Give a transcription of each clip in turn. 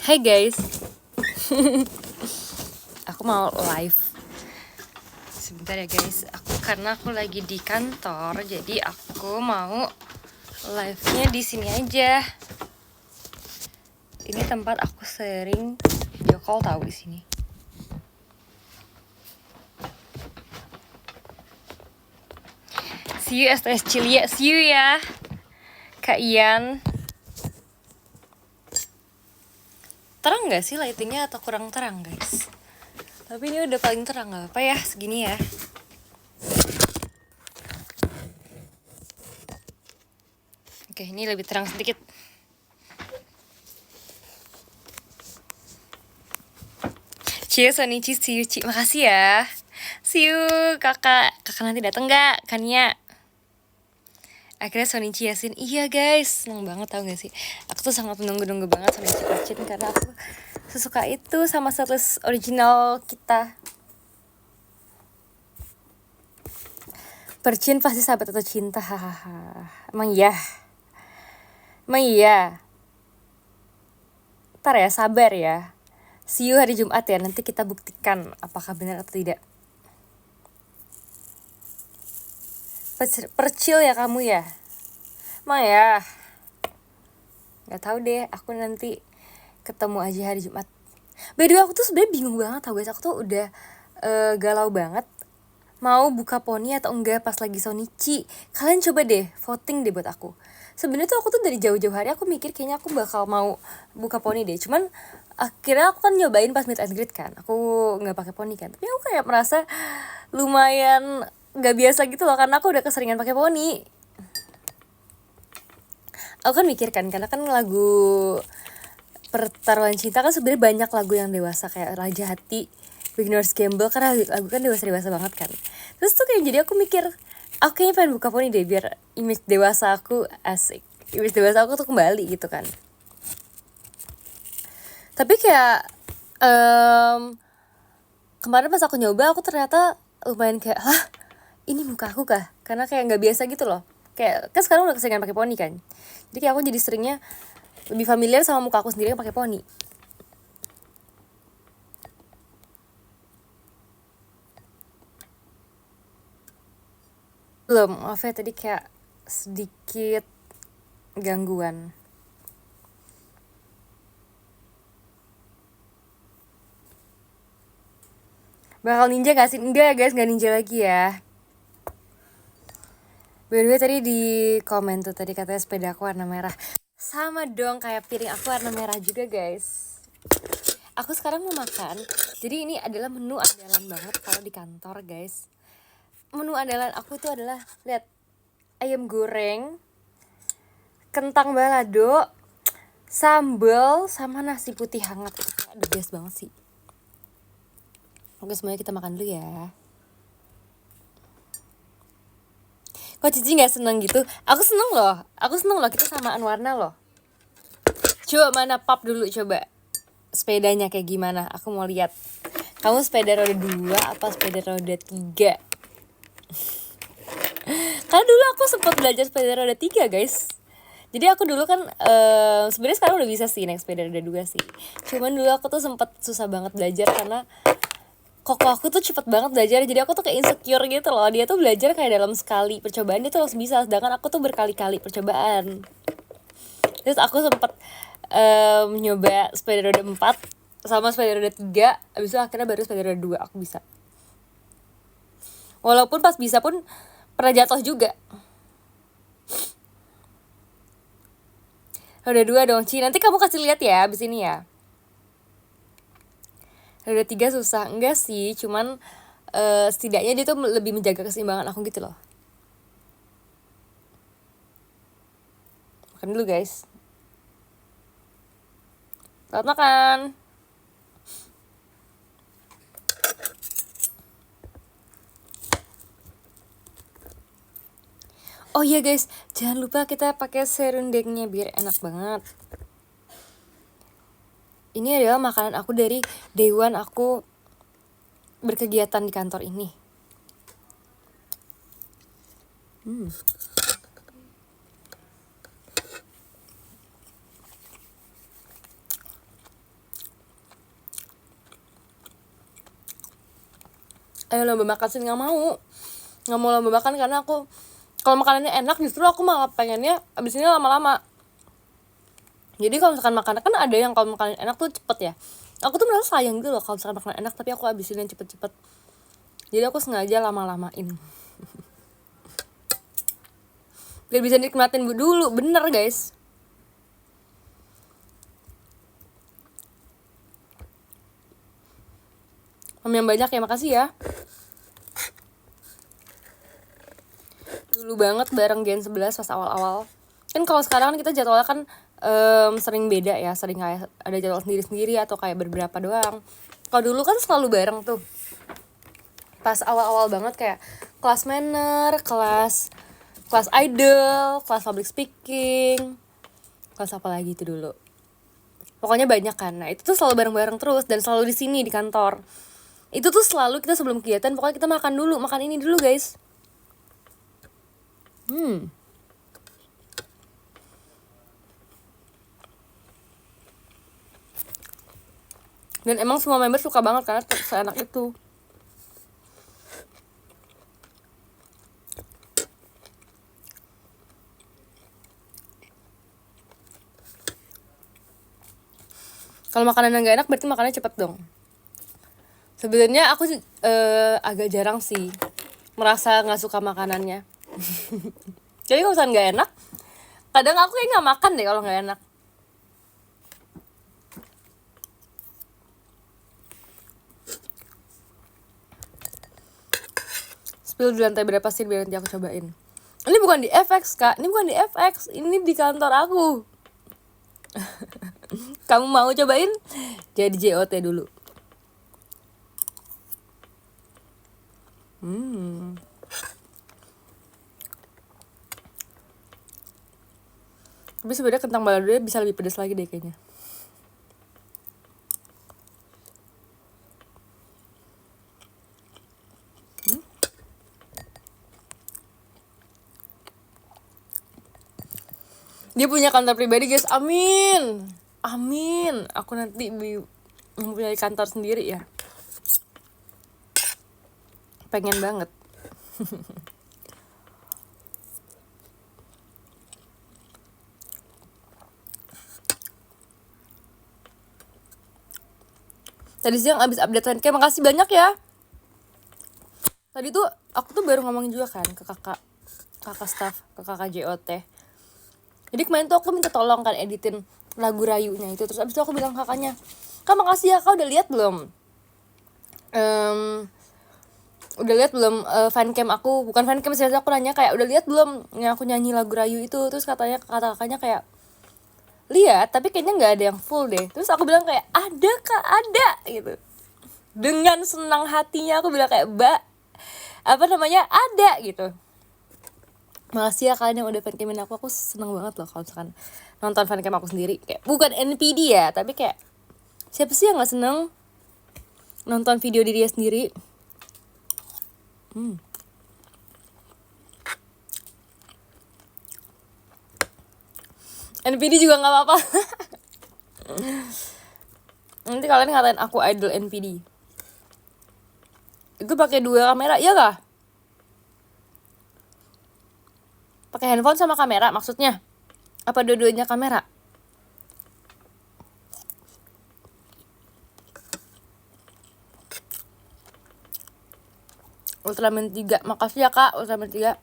Hai guys, aku mau live. Sebentar ya guys, karena aku lagi di kantor, jadi aku mau live-nya di sini aja. Ini tempat aku sering video call tahu di sini. See you STS Cilia, see you ya, Kak Ian. Terang nggak sih lightingnya atau kurang terang guys? Tapi ini udah paling terang, nggak apa ya, segini ya. Oke, ini lebih terang sedikit. Cie, Sonichi, see you, Ci. Makasih ya. See you, kakak. Kakak nanti dateng gak, Kania? Akhirnya Sonichi Yasin. Iya guys, seneng banget tau gak sih? Aku tuh sangat menunggu-nunggu banget Sonichi Percin, karena aku sesuka itu sama setlist original kita. Percin pasti sahabat atau cinta, hahaha. Emang iya? Emang iya? Ntar ya, sabar ya. See you hari Jumat ya, nanti kita buktikan apakah benar atau tidak. Percil ya kamu ya? Emang ya? Gak tahu deh, aku nanti ketemu aja hari Jumat. By the way, aku tuh sebenarnya bingung banget tau guys. Aku tuh udah galau banget mau buka poni atau enggak pas lagi Sonichi. Kalian coba deh voting deh buat aku. Sebenarnya tuh aku tuh dari jauh-jauh hari aku mikir kayaknya aku bakal mau buka poni deh. Cuman akhirnya aku kan nyobain pas meet and greet kan. Aku nggak pakai poni kan. Tapi aku kayak merasa lumayan nggak biasa gitu loh, karena aku udah keseringan pakai poni. Aku kan mikir kan, karena kan lagu Pertaruhan Cinta kan sebenarnya banyak lagu yang dewasa kayak Raja Hati, Beginner's Gamble, karena lagu kan dewasa banget kan. Terus tuh kayak jadi aku mikir, aku kayaknya pengen buka poni deh biar image dewasa aku asik, image dewasa aku tuh kembali gitu kan. Tapi kayak kemarin pas aku nyoba, aku ternyata lumayan kayak, hah ini muka aku kah? Karena kayak nggak biasa gitu loh. Kayak kan sekarang udah keseringan pakai poni kan. Jadi kayak aku jadi seringnya lebih familiar sama muka aku sendiri yang pakai poni. Belum, maaf ya tadi kayak sedikit gangguan. Bakal ninja gak sih? Enggak ya guys, gak ninja lagi ya. By the way tadi di komen tuh tadi katanya sepeda aku warna merah. Sama dong kayak piring aku warna merah juga guys. Aku sekarang mau makan. Jadi ini adalah menu andalan banget kalau di kantor guys. Menu andalan aku itu adalah, lihat, ayam goreng, kentang balado, sambal, sama nasi putih hangat. Itu kayak the best banget sih. Oke semuanya kita makan dulu ya. Kok Cici gak seneng gitu? Aku seneng loh, kita samaan warna loh. Coba mana pap dulu coba. Sepedanya kayak gimana? Aku mau lihat. Kamu sepeda roda 2 apa sepeda roda 3? Karena dulu aku sempat belajar sepeda roda 3 guys. Jadi aku dulu kan sebenarnya sekarang udah bisa sih naik sepeda roda 2 sih. Cuman dulu aku tuh sempat susah banget belajar karena koko aku tuh cepet banget belajar. Jadi aku tuh kayak insecure gitu loh. Dia tuh belajar kayak dalam sekali percobaan dia tuh langsung bisa, sedangkan aku tuh berkali-kali percobaan. Terus aku sempat nyoba sepeda roda 4 sama sepeda roda 3. Abis itu akhirnya baru sepeda roda 2 aku bisa. Walaupun pas bisa pun pernah jatuh juga. Roda 2 dong Ci, nanti kamu kasih lihat ya abis ini ya. Roda 3 susah, enggak sih, cuman setidaknya dia tuh lebih menjaga keseimbangan aku gitu loh. Makan dulu guys. Selamat makan. Oh iya guys, jangan lupa kita pakai serundengnya biar enak banget. Ini adalah makanan aku dari day one aku berkegiatan di kantor ini. ayo lomba makan sih, nggak mau lomba makan karena aku kalau makanannya enak justru aku malah pengennya abis ini lama-lama. Jadi kalau misalkan makanan kan ada yang kalau makanan enak tuh cepet ya, aku tuh merasa sayang gitu loh kalau misalkan makanan enak tapi aku abisin yang cepet-cepet. Jadi aku sengaja lama-lamain biar bisa nikmatin dulu, bener guys. Yang banyak ya, makasih ya. Dulu banget bareng Gen 11 pas awal-awal. Kan kalau sekarang kan kita jadwalnya kan sering beda ya, sering kayak ada jadwal sendiri-sendiri atau kayak beberapa doang. Kalau dulu kan selalu bareng tuh. Pas awal-awal banget kayak kelas manner, kelas idol, kelas public speaking, kelas apa lagi itu dulu. Pokoknya banyak kan. Nah, itu tuh selalu bareng-bareng terus dan selalu di sini di kantor. Itu tuh selalu kita sebelum kegiatan pokoknya kita makan ini dulu guys. Dan emang semua member suka banget karena seenak itu. Kalau makanan yang gak enak berarti makannya cepet dong. Sebenarnya aku agak jarang sih merasa nggak suka makanannya. Jadi kalau misalnya nggak enak, kadang aku kayak nggak makan deh kalau nggak enak. Spill di lantai berapa sih biar nanti aku cobain. Ini bukan di FX kak, ini bukan di FX, ini di kantor aku. Kamu mau cobain? Jadi JOT dulu. Tapi sebenarnya kentang balado bisa lebih pedas lagi deh kayaknya. Dia punya kantor pribadi guys, amin. Aku nanti mempunyai kantor sendiri ya. Pengen banget. Tadi siang abis update Fancam, makasih banyak ya. Tadi tuh aku tuh baru ngomongin juga kan ke kakak staff, ke kakak JOT. Jadi kemarin tuh aku minta tolong kan editin lagu Rayunya itu. Terus abis itu aku bilang kakaknya, kak makasih ya, kak udah lihat belum? Udah lihat belum fancam aku? Bukan fancam sih, aku nanya kayak udah lihat belum yang aku nyanyi lagu Rayu itu? Terus kata kakaknya kayak lihat tapi kayaknya nggak ada yang full deh. Terus aku bilang kayak ada kak, ada gitu. Dengan senang hatinya aku bilang kayak ada gitu. Makasih ya kalian yang udah fancamin aku seneng banget loh kalau misalkan nonton fancam aku sendiri. Kayak bukan NPD ya, tapi kayak siapa sih yang nggak seneng nonton video dirinya sendiri. NPD juga nggak apa-apa. Nanti kalian ngatain aku idol NPD. Itu pakai 2 kamera, iya kah? Pakai handphone sama kamera maksudnya? Apa dua-duanya kamera? Ultraman 3, makasih ya kak Ultraman 3.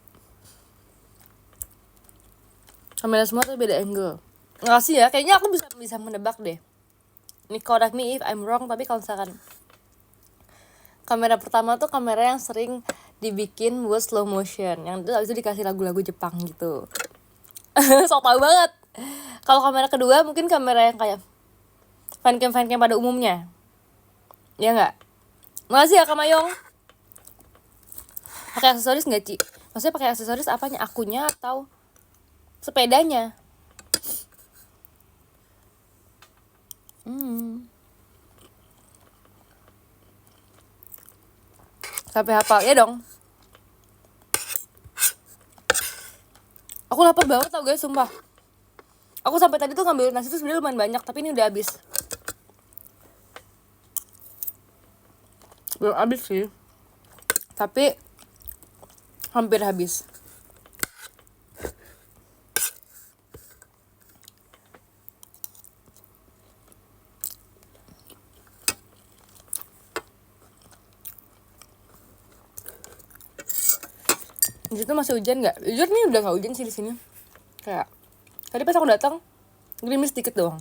Kamera semua tuh beda angle. Makasih ya, kayaknya aku bisa menebak deh. Ini correct me if I'm wrong, tapi kalau misalkan kamera pertama tuh kamera yang sering dibikin buat slow motion, yang itu abis itu dikasih lagu-lagu Jepang gitu. Sok tau banget. Kalau kamera kedua mungkin kamera yang kayak fancam pada umumnya, ya nggak? Makasih ya Kak Mayong. Pakai aksesoris nggak Ci? Maksudnya pakai aksesoris apanya? Akunya atau sepedanya? Sampai hafal ya dong. Aku lapar banget tau guys, sumpah. Aku sampai tadi tuh ngambil nasi tuh sebenarnya lumayan banyak, tapi ini udah habis. Belum habis sih. tapi hampir habis. Di situ masih hujan nggak? Jujur nih udah nggak hujan sih di sini. Kayak tadi pas aku datang gerimis dikit doang.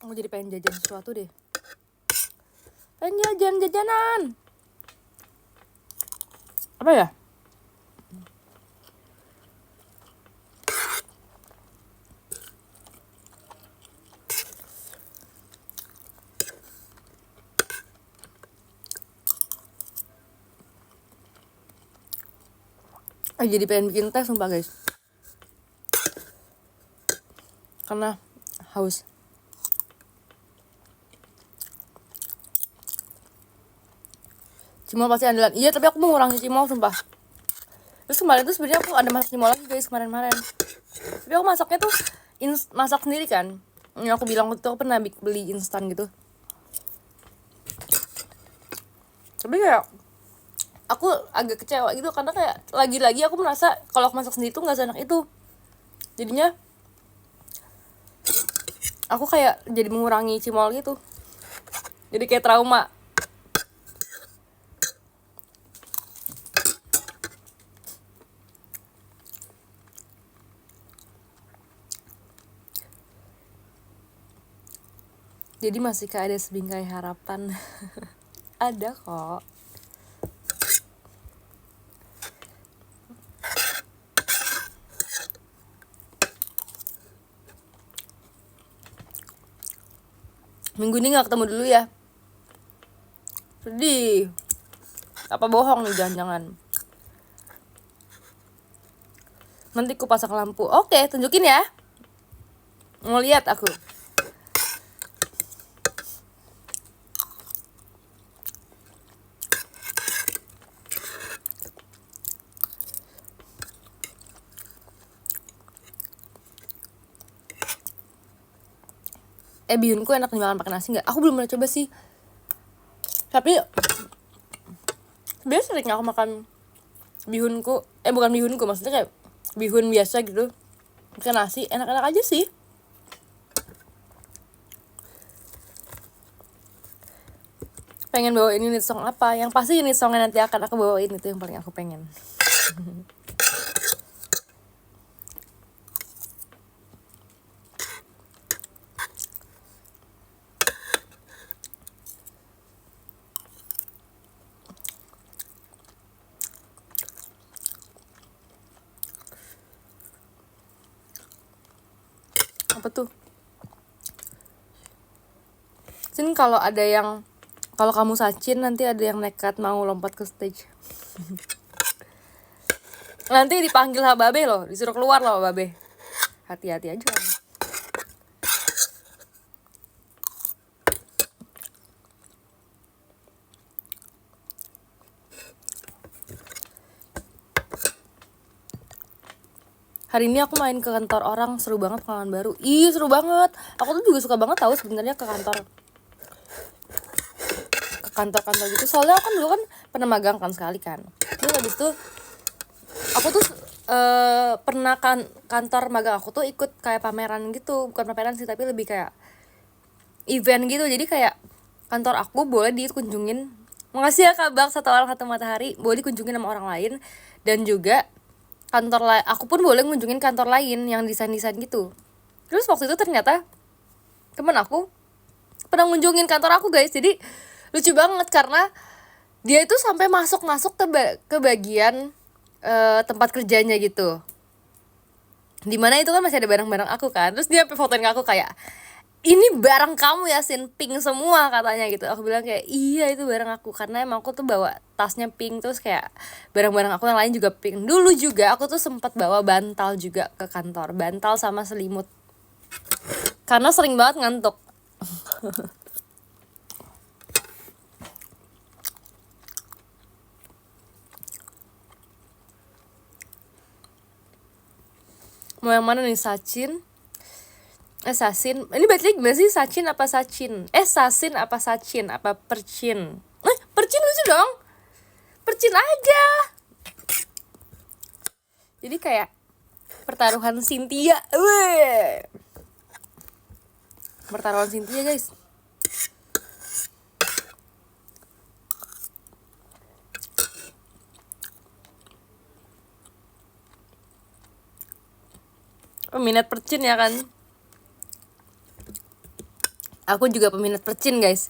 Aku jadi pengen jajan sesuatu deh. Pengen jajanan. Apa ya? Jadi pengen bikin teh sumpah guys. Karena haus. Cimol pasti andalan. Iya, tapi aku mau ngurangi cimol sumpah. Terus kemarin tuh sebenarnya aku ada masak cimol lagi guys kemarin. Tapi aku masaknya tuh masak sendiri kan. Yang aku bilang waktu itu aku pernah beli instan gitu. Tapi kayak aku agak kecewa gitu karena kayak lagi-lagi aku merasa kalau aku masak sendiri tuh nggak seenak itu. Jadinya aku kayak jadi mengurangi cimol gitu. Jadi kayak trauma. Jadi masih kayak ada sebingkai harapan. Ada kok. Minggu ini gak ketemu dulu ya. Sedih. Apa bohong nih jangan-jangan. Nanti ku pasang lampu. Oke, tunjukin ya. Mau lihat aku. Bihunku enak dimakan pakai nasi nggak? Aku belum pernah coba sih. Tapi biasa sering aku makan bihunku. Bukan bihunku, maksudnya kayak bihun biasa gitu pakai nasi, enak-enak aja sih. Pengen bawain unit song apa? Yang pasti unit songnya nanti akan aku bawain, itu yang paling aku pengen. Apa tuh? Sini kalau kamu Sachin nanti ada yang nekat mau lompat ke stage. Nanti dipanggil sama Babe loh, disuruh keluar loh Babe. Hati-hati aja. Hari ini aku main ke kantor orang, seru banget pengalaman baru. Ih, seru banget. Aku tuh juga suka banget tahu sebenarnya ke kantor gitu. Soalnya aku kan dulu kan pernah magang kan sekali kan. Terus habis itu aku tuh pernah kantor magang aku tuh ikut kayak pameran gitu. Bukan pameran sih, tapi lebih kayak event gitu. Jadi kayak kantor aku boleh dikunjungin. Makasih ya Kak Bak, satu orang satu matahari. Boleh dikunjungin sama orang lain. Dan juga aku pun boleh ngunjungin kantor lain yang desain-desain gitu. Terus waktu itu ternyata temen aku pernah ngunjungin kantor aku guys. Jadi lucu banget karena dia itu sampai masuk ke bagian tempat kerjanya gitu. Dimana itu kan masih ada barang-barang aku kan. Terus dia fotoin ke aku kayak, ini barang kamu ya Sin, pink semua katanya gitu. Aku bilang kayak iya itu barang aku, karena emang aku tuh bawa tasnya pink, terus kayak barang-barang aku yang lain juga pink. Dulu juga aku tuh sempat bawa bantal juga ke kantor, bantal sama selimut, karena sering banget ngantuk. Mau yang mana nih, Sachin? Sasin. Ini bacanya gimana sih? Sachin apa Sachin? Sasin apa Sachin? Apa Perchin? Perchin dong, percin aja. Jadi kayak pertaruhan Cynthia, pertaruhan Cynthia guys. Peminat percin ya kan? Aku juga peminat percin guys,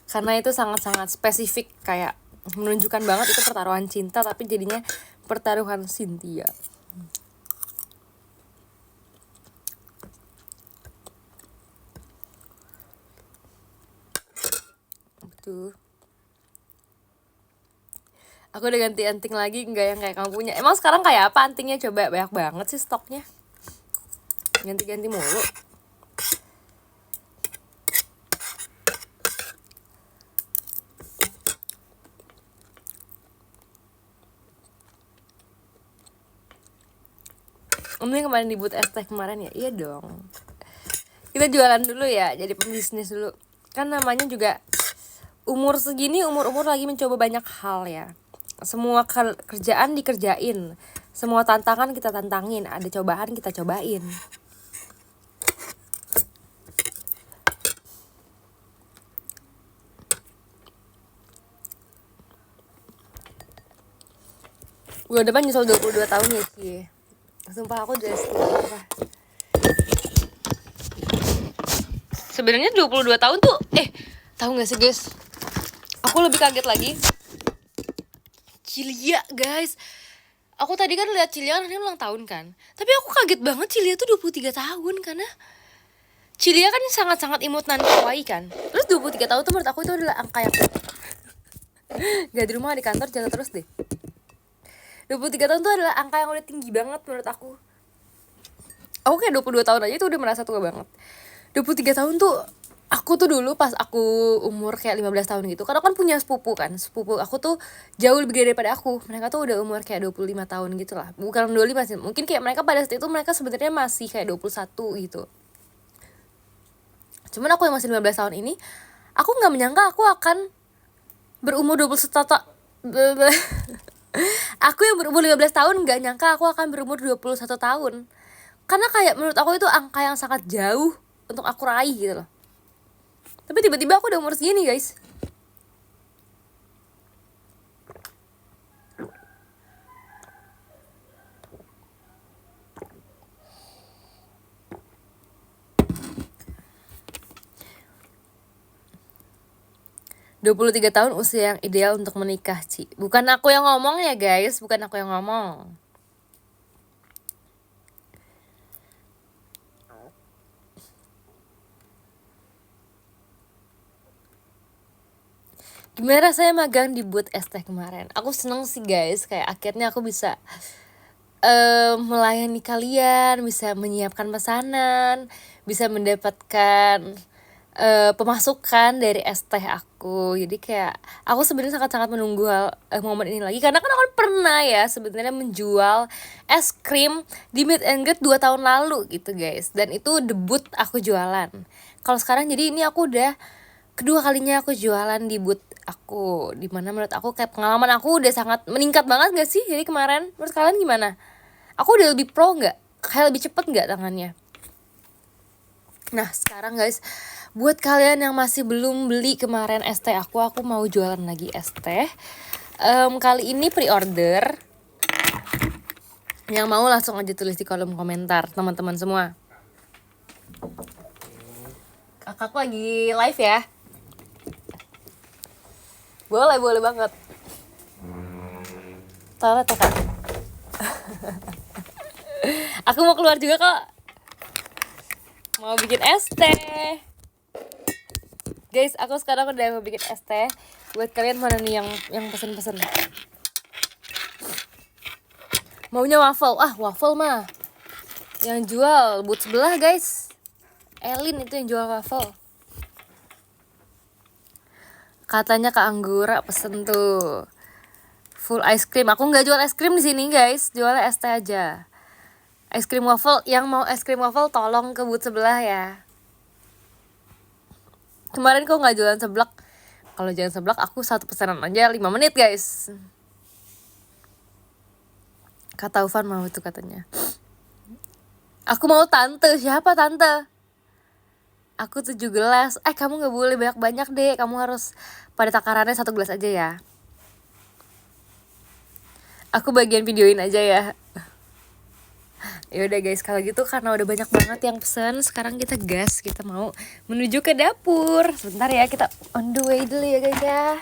karena itu sangat-sangat spesifik, kayak menunjukkan banget itu pertaruhan cinta tapi jadinya pertaruhan Cynthia. Betul. Aku udah ganti anting lagi, enggak yang kayak kamu punya. Emang sekarang kayak apa antingnya? Coba, banyak banget sih stoknya. Ganti-ganti mulu. Ini kemarin di booth es teh kemarin ya? Iya dong. Kita jualan dulu ya, jadi pembisnis dulu. Kan namanya juga umur segini, umur-umur lagi mencoba banyak hal ya. Semua kerjaan dikerjain, semua tantangan kita tantangin, ada cobaan kita cobain. Bulan depan nyusul 22 tahun ya Ci. Sumpah aku udah setua. Sebenarnya 22 tahun tuh tahu nggak sih guys? Aku lebih kaget lagi. Cilia guys. Aku tadi kan lihat Cilia kan ulang tahun kan. Tapi aku kaget banget Cilia tuh 23 tahun karena Cilia kan sangat-sangat imut dan kawaii kan. Terus 23 tahun tuh menurut aku itu adalah angka yang gak di rumah di kantor jaga terus deh. 23 tahun tuh adalah angka yang udah tinggi banget menurut aku. Aku kayak 22 tahun aja tuh udah merasa tua banget. 23 tahun tuh aku tuh dulu pas aku umur kayak 15 tahun gitu. Karena kan punya sepupu kan. Sepupu aku tuh jauh lebih gede daripada aku. Mereka tuh udah umur kayak 25 tahun gitu lah. Bukan 25 sih. Mungkin kayak mereka pada saat itu mereka sebenarnya masih kayak 21 gitu. Cuman aku yang masih 15 tahun ini, aku gak menyangka aku akan berumur 21 tahun. Aku yang berumur 15 tahun gak nyangka aku akan berumur 21 tahun. Karena kayak menurut aku itu angka yang sangat jauh untuk aku raih gitu loh. Tapi tiba-tiba aku udah umur segini guys. ...23 tahun usia yang ideal untuk menikah, Ci. Bukan aku yang ngomong ya guys, bukan aku yang ngomong. Gimana rasanya magang di booth es teh kemarin? Aku seneng sih guys, kayak akhirnya aku bisa melayani kalian, bisa menyiapkan pesanan, bisa mendapatkan pemasukan dari es teh aku. Jadi kayak aku sebenarnya sangat-sangat menunggu momen ini lagi, karena kan aku pernah ya sebenarnya menjual es krim di meet and greet 2 tahun lalu gitu guys, dan itu debut aku jualan. Kalau sekarang jadi ini aku udah kedua kalinya aku jualan di booth aku, dimana menurut aku kayak pengalaman aku udah sangat meningkat banget gak sih dari kemarin? Menurut kalian gimana? Aku udah lebih pro gak? Kayak lebih cepet gak tangannya? Nah sekarang guys, buat kalian yang masih belum beli kemarin es teh aku mau jualan lagi es teh. Kali ini pre-order. Yang mau langsung aja tulis di kolom komentar teman-teman semua. Kakakku lagi live ya. Boleh banget. Toilet ya kak. Aku mau keluar juga kok. Mau bikin es teh. Guys, aku sekarang udah mau bikin es teh. Buat kalian mana nih yang pesen-pesen? Maunya waffle. Waffle mah yang jual booth sebelah guys. Elin itu yang jual waffle. Katanya Kak Anggura pesen tuh full ice cream. Aku nggak jual es krim di sini guys, jual es teh aja. Es krim waffle, yang mau es krim waffle tolong ke booth sebelah ya. Kemarin kok nggak jualan seblak, Kalau jangan seblak aku satu pesanan aja 5 menit guys. Kata Ufan mau itu katanya. Aku mau tante. Siapa tante? Aku 7 gelas. Kamu gak boleh banyak-banyak deh. Kamu harus pada takarannya 1 gelas aja ya. Aku bagian videoin aja ya. Ya udah guys, kalau gitu karena udah banyak banget yang pesen, sekarang kita gas, kita mau menuju ke dapur. Sebentar ya, kita on the way dulu ya guys ya.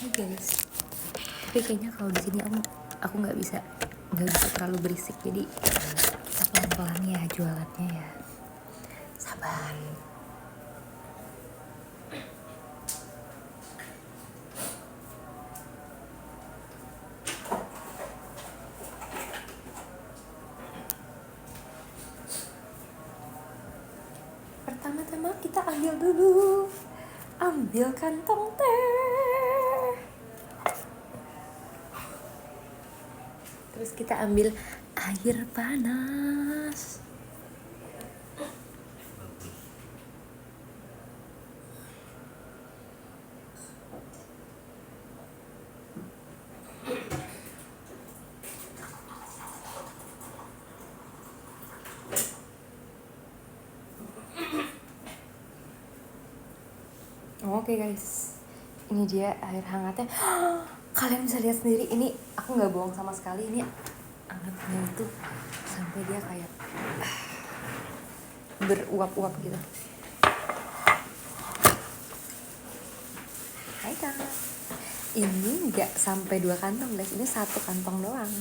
Hai guys, tapi kayaknya kalau di sini aku nggak bisa terlalu berisik, jadi kita pelan-pelan ya jualannya ya. Sabar. Pertama-tama kita ambil kantong teh, terus kita ambil air panas. Oke guys, ini dia air hangatnya. Kalian bisa lihat sendiri, ini aku nggak bohong sama sekali, ini hangatnya itu sampai dia kayak beruap-uap gitu. Hai kak, ini nggak sampai 2 kantong guys, ini 1 kantong doang.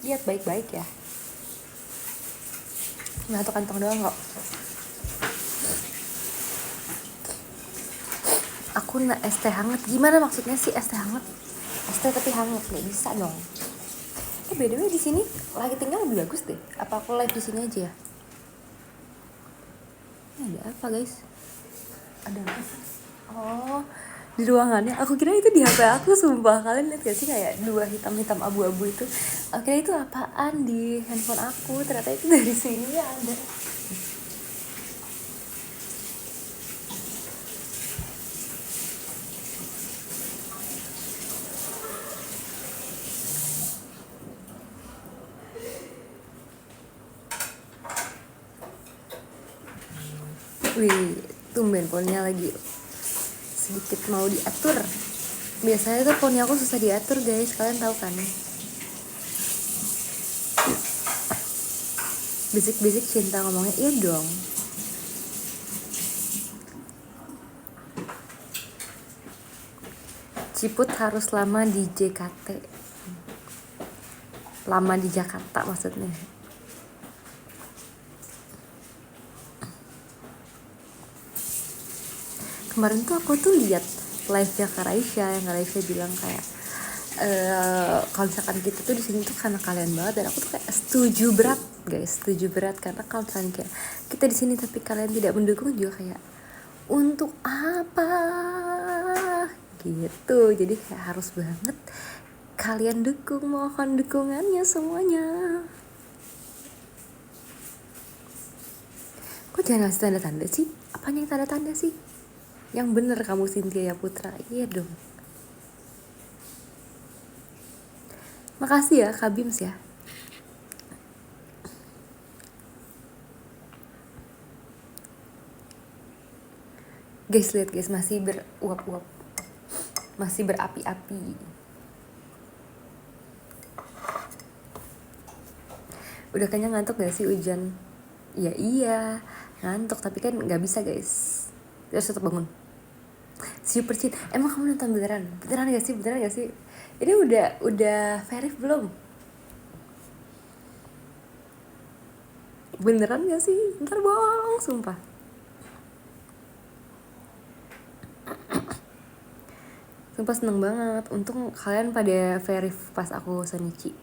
Lihat baik-baik ya, 1 kantong doang kok. Aku es teh hangat. Gimana maksudnya sih es teh hangat? Es teh tapi hangat, nggak bisa dong. By the way di sini lagi tinggal lebih bagus deh. Apa aku live di sini aja ya? Ini ada apa guys? Ada apa? Oh, di ruangannya. Aku kira itu di HP aku, sumpah. Kalian lihat gak sih kayak 2 hitam-hitam abu-abu itu? Aku kira itu apaan di handphone aku. Ternyata itu dari sini ya ada. Wih, tumben ponnya lagi sedikit mau diatur. Biasanya tuh poni aku susah diatur guys, kalian tahu kan? Bisik-bisik cinta ngomongnya, iya dong. Ciput harus lama di JKT. Lama di Jakarta maksudnya. Kemarin tuh aku tuh lihat live-nya Kak Raisya, yang Kak Raisya bilang kayak kalau misalkan kita tuh di sini tuh karena kalian banget, dan aku tuh kayak setuju berat guys, setuju berat. Karena kalau misalkan kayak kita di sini tapi kalian tidak mendukung juga kayak untuk apa gitu. Jadi kayak harus banget kalian dukung, mohon dukungannya semuanya. Kok jangan ngasih tanda-tanda sih? Apanya yang tanda-tanda sih? Yang bener kamu Cynthia Putra, iya dong. Makasih ya Kak Bims ya. Guys lihat guys, masih beruap-uap, masih berapi-api. Udah kenyang ngantuk gak sih hujan? Ya iya ngantuk, tapi kan nggak bisa guys, terus tetap bangun. Super Chin, emang kamu nonton beneran gak sih? Ini udah verif belum? Beneran gak sih? Ntar bohong sumpah. Sumpah seneng banget. Untung kalian pada verif pas aku Sonichi.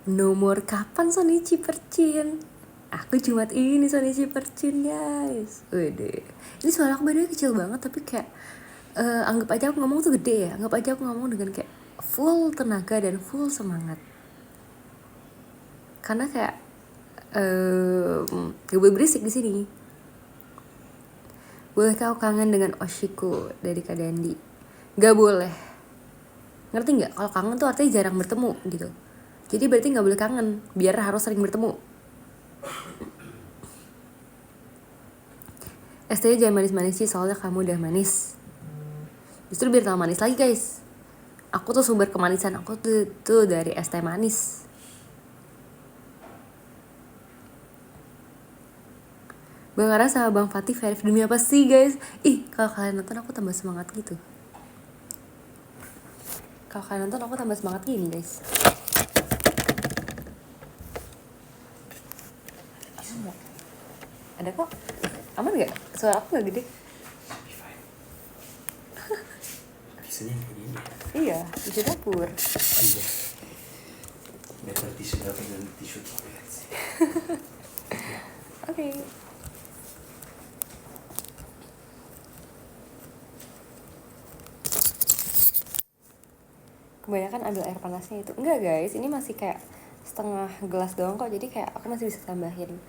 Nomor kapan Sonichi percin? Aku Jumat ini Sonichi percin guys. Wede. Ini suara aku badannya kecil banget tapi kayak anggap aja aku ngomong tuh gede ya. Anggap aja aku ngomong dengan kayak full tenaga dan full semangat. Karena kayak gak boleh berisik di sini. Boleh kau kangen dengan Oshiko dari Kak Dandi? Gak boleh. Ngerti gak? Kalau kangen tuh artinya jarang bertemu gitu. Jadi berarti gak boleh kangen. Biar harus sering bertemu. ST jangan manis-manis sih, soalnya kamu udah manis. Justru biar tambah manis lagi guys. Aku tuh sumber kemanisan. Aku tuh dari ST manis. Bang Ara sama Bang Fatih verif demi apa sih guys? Ih, kalau kalian nonton aku tambah semangat gitu. Kalau kalian nonton aku tambah semangat gini guys. Ada kok. Aman gak? Suara aku gak gede? Biasanya kayak gini. Iya, di dapur. Iya. Better tisu dapur dan tisu toilet sih. Oke. Kebanyakan ambil air panasnya itu. Enggak guys, ini masih kayak setengah gelas doang kok. Jadi kayak aku masih bisa tambahin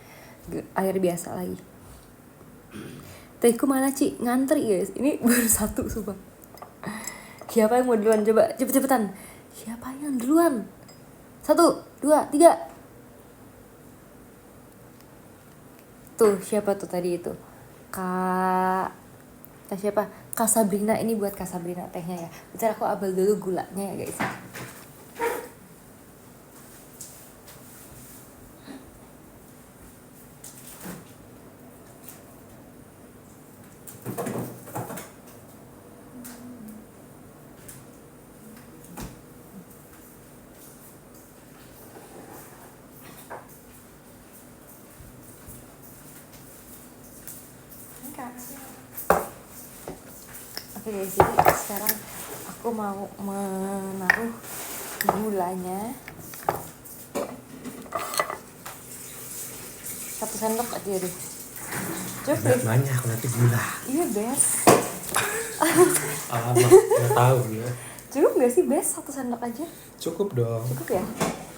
air biasa lagi. Tehku mana Ci? Ngantri guys. Ini baru satu sumpah. Siapa yang mau duluan? Coba cepet-cepetan. Siapa yang duluan? 1, 2, 3. Tuh siapa tuh tadi itu? Kak siapa? Kak Sabrina. Ini buat Kak Sabrina tehnya ya. Bentar aku ambil dulu gulanya ya guys. Oke guys, jadi sekarang aku mau menaruh gulanya 1 sendok aja deh. Cukup banyak nanti gula. Iya best. Alamak, nggak tahu ya. Cukup gak sih best 1 sendok aja? Cukup dong. Cukup ya?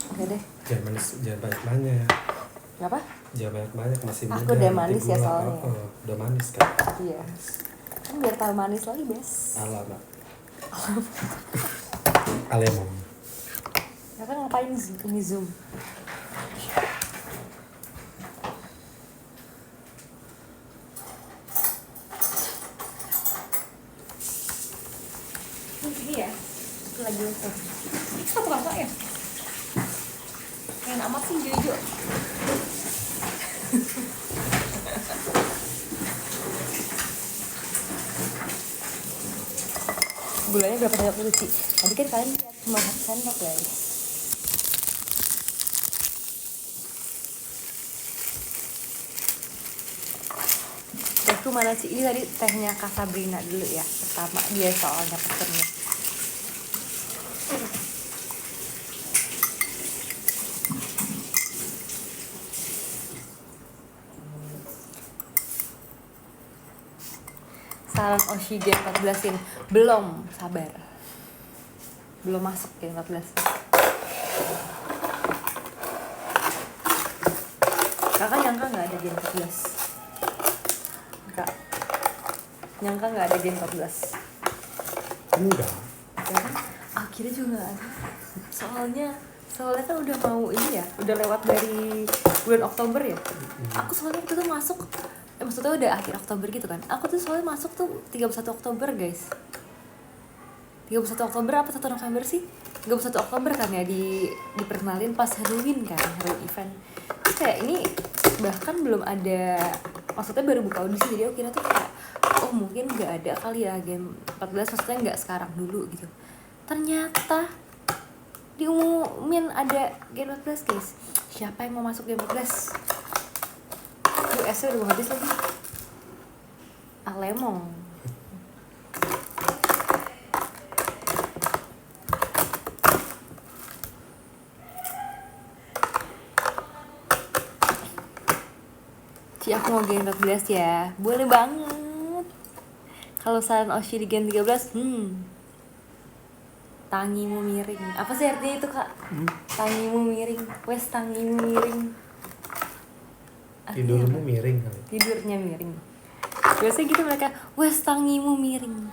Oke deh. Jangan banyak. Kenapa? Jangan banyak masih muda. Aku udah manis ya soalnya. Udah manis kan? Iya. Kan biar tambah manis lagi best. Alamak. Alemon. Kakak ngapain ini zoom? Ini ya? Itu lagi untuk satu kakak ya? Pengen amat sih hijau-hijau. Gulanya berapa sendok dulu sih? Tadi kan kalian lihat cuma 1 sendok guys. Tehku mana sih? Ini tadi tehnya Kak Sabrina dulu ya. Pertama dia soalnya pesennya. Saran Oshi Gen 14-in. Belum, sabar. Belum masuk Gen 14. Kakak nyangka gak ada Gen 14? Kak nyangka gak ada Gen 14? Enggak. Ya kan? Akhirnya juga gak ada. Soalnya kan udah mau ini ya. Udah lewat dari bulan Oktober ya. Aku soalnya waktu itu masuk, maksudnya udah akhir Oktober gitu kan. Aku tuh soalnya masuk tuh 31 Oktober guys. 31 Oktober apa 1 November sih? 31 Oktober kan ya, diperkenalin pas Halloween kan, Halloween event. Terus kayak ini bahkan belum ada, maksudnya baru buka audisi, jadi aku kira tuh kayak oh mungkin gak ada kali ya Gen 14, maksudnya gak sekarang dulu gitu. Ternyata diumumin ada Gen 14 guys. Siapa yang mau masuk Gen 14? US udah mau habis lagi. Alemong. Ci, aku mau gen 14 ya. Boleh banget. Kalau saran Oshi di gen 13, tangimu miring. Apa sih artinya itu, Kak? Tangimu miring. Wes tangimu miring. Artinya Tidurmu apa? miring kali. Tidurnya miring. Biasanya gitu mereka, wes tangimu miring.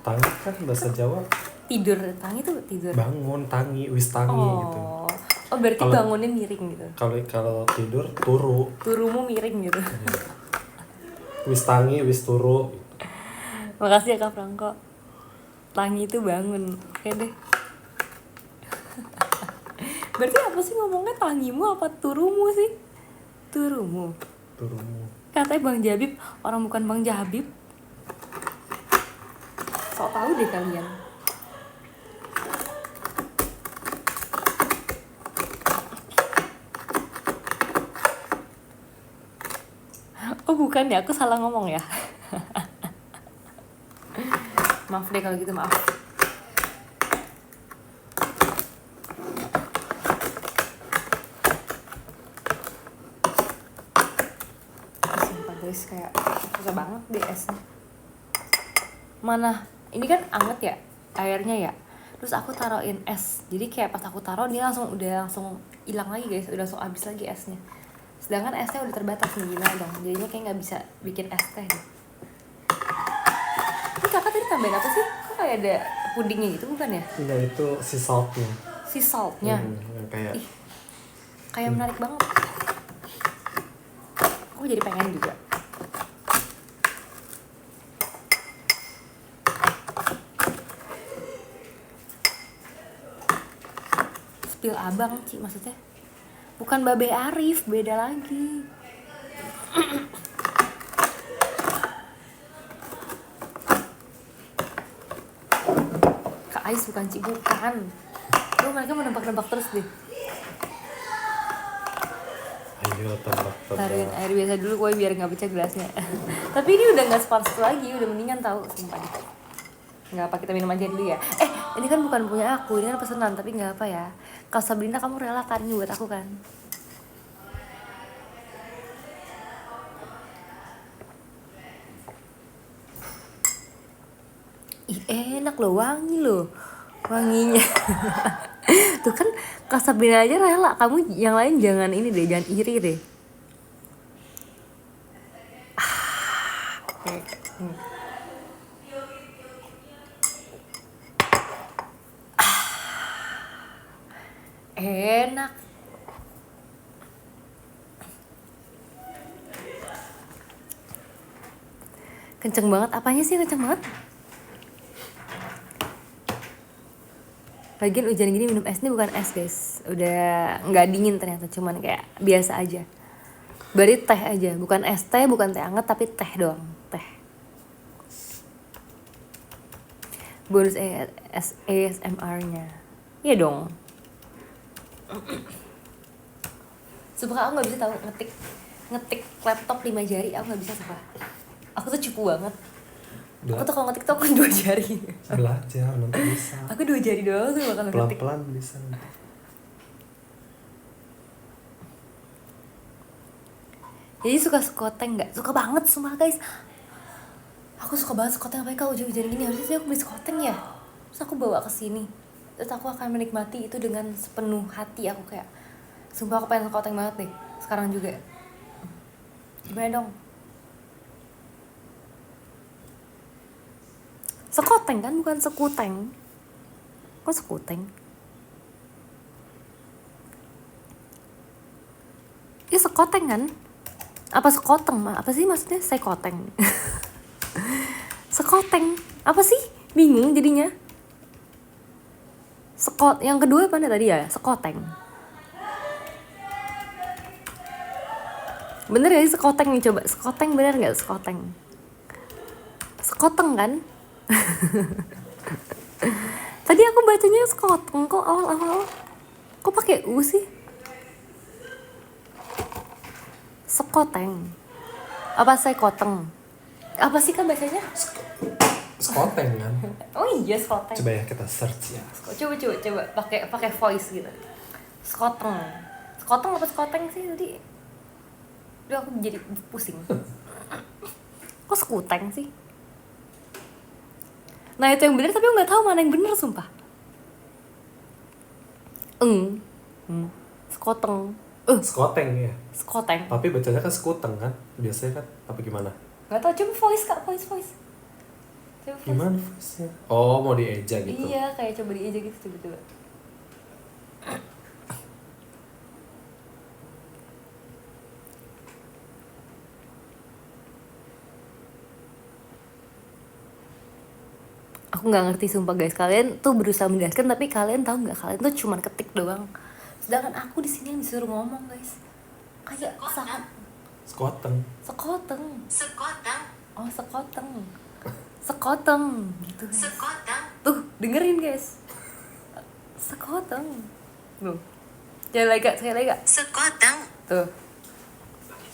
Tangi kan bahasa Jawa. Tidur, tangi tuh tidur. Bangun, tangi, wis tangi gitu. Oh berarti Kalau- bangunnya miring gitu. Kalau tidur turu. Turumu miring gitu. Wis tangi, wis turu. Makasih ya Kak Franco. Tangi itu bangun. Oke deh. Berarti apa sih ngomongnya, tangimu apa turumu sih? Turumu. Turumu. Katanya Bang Jabib, orang bukan Bang Jabib. Sok tahu deh kalian. Oh bukan ya, aku salah ngomong ya. Maaf deh kalau gitu, maaf. Sumpah guys, kayak susah banget deh esnya. Mana? Ini kan anget ya airnya ya. Terus aku taruhin es. Jadi kayak pas aku taruh dia langsung hilang lagi guys, udah langsung habis lagi esnya. Sedangkan esnya udah terbatas nih, gimana dong? Jadinya kayak nggak bisa bikin es teh deh. Ini kakak tadi tambahin apa sih? Kok kayak ada pudingnya gitu, bukan ya? Enggak, itu sea saltnya. Si saltnya. Yang kayak Ih, kayak menarik banget. Aku jadi pengen juga. Spill abang Ci maksudnya. Bukan Babe Arif, beda lagi. Kak Ais bukan Ci, bukan. Tuh mereka menebak-nebak terus deh. ayo tebak. Taruhin air biasa dulu gue biar nggak pecah gelasnya. Tapi ini udah nggak sepanas lagi, udah mendingan tahu sumpah. Nggak apa, kita minum aja dulu ya. Ini kan bukan punya aku, ini kan pesanan, tapi nggak apa ya. Kalau Sabrina kamu rela kan ini buat aku kan? Ih enak loh, wangi loh, wanginya. Tuh kan Kak Sabrina aja rela, kamu yang lain jangan ini deh, jangan iri deh. Enak. Kenceng banget, apanya sih kenceng banget? Lagian hujan gini minum es ini bukan es guys, udah nggak dingin ternyata, cuman kayak biasa aja. Berarti teh aja, bukan es teh, bukan teh anget, tapi teh doang, teh. Bonus ASMR-nya, iya dong. Sumpah aku nggak bisa tahu ngetik laptop 5 jari, aku nggak bisa sumpah. Aku tuh cupu banget. Aku tuh kalau ngetik tuh aku 2 jari. Belajar nanti bisa. Aku 2 jari doang tuh bakal ngetik. Pelan-pelan bisa. Jadi suka skoteng nggak? Suka banget sumpah guys. Aku suka banget skoteng, apalagi kalau hujan-hujan gini. Harusnya sih aku beli skoteng ya. Terus aku bawa ke sini. Terus aku akan menikmati itu dengan sepenuh hati. Aku kayak, sumpah aku pengen skoteng banget deh. Sekarang juga. Gimana dong? Sekoteng kan, bukan sekuteng. Kok sekuteng? Ini sekoteng kan? Apa sekoteng? Apa sih maksudnya sekoteng? Sekoteng. Apa sih? Bingung jadinya. Yang kedua apa tadi ya? Sekoteng. Bener gak sih sekoteng nih, coba? Sekoteng bener gak sekoteng? Sekoteng kan? Tadi aku bacanya sekoteng, kok awal-awal kok pakai U sih? Sekoteng. Apa sekoteng? Apa sih kan bacanya? Skoteng kan? Oh iya sekoteng. Coba ya kita search ya. Coba pakai voice gitu. Sekoteng. Sekoteng apa sekoteng sih tadi? Udah aku jadi pusing. Kok sekuteng sih? Nah itu yang bener tapi aku nggak tahu mana yang bener sumpah. Sekoteng. Skoteng ya. Sekoteng. Tapi bacanya kan sekuteng kan? Biasanya kan apa gimana? Nggak tahu, coba voice kak, voice. Coba voice. Gimana voice-nya? Oh, mau dieja gitu. Iya, kayak coba diaja gitu coba. Aku nggak ngerti sumpah guys, kalian tuh berusaha menjelaskan tapi kalian tahu nggak, kalian tuh cuman ketik doang, sedangkan aku di sini yang disuruh ngomong guys, kayak sangat Skoteng. sekoteng. Oh sekoteng gitu guys. Tuh dengerin guys, sekoteng. Tuh jangan lagi kak, saya lagi kak. Sekoteng. Tuh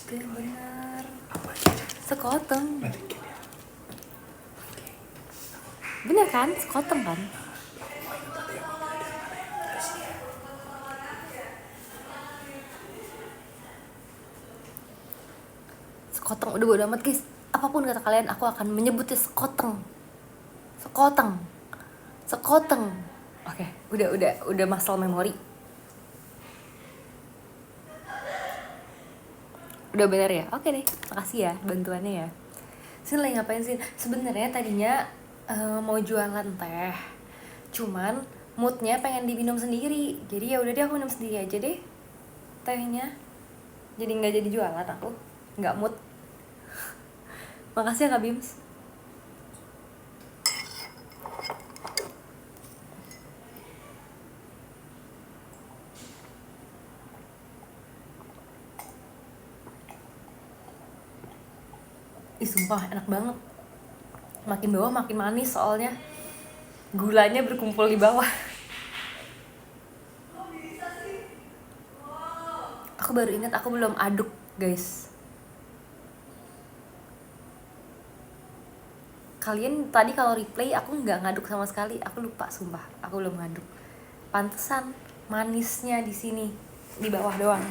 benar sekoteng. Bener kan? Sekoteng kan? Sekoteng, udah bodo amat guys. Apapun kata kalian, aku akan menyebutnya sekoteng. Oke, udah muscle memory. Udah bener ya? Oke deh, makasih ya bantuannya ya. Sini lagi ngapain sih? Sebenarnya tadinya mau jualan teh, cuman moodnya pengen diminum sendiri, jadi ya udah deh aku minum sendiri aja deh tehnya, jadi nggak jadi jualan, aku nggak mood. Makasih ya Kak Bims. Ih sumpah enak banget, makin bawah makin manis soalnya gulanya berkumpul di bawah. Aku baru ingat aku belum aduk guys. Kalian tadi kalau replay aku nggak ngaduk sama sekali, aku lupa sumpah, aku belum ngaduk. Pantesan manisnya di sini di bawah doang.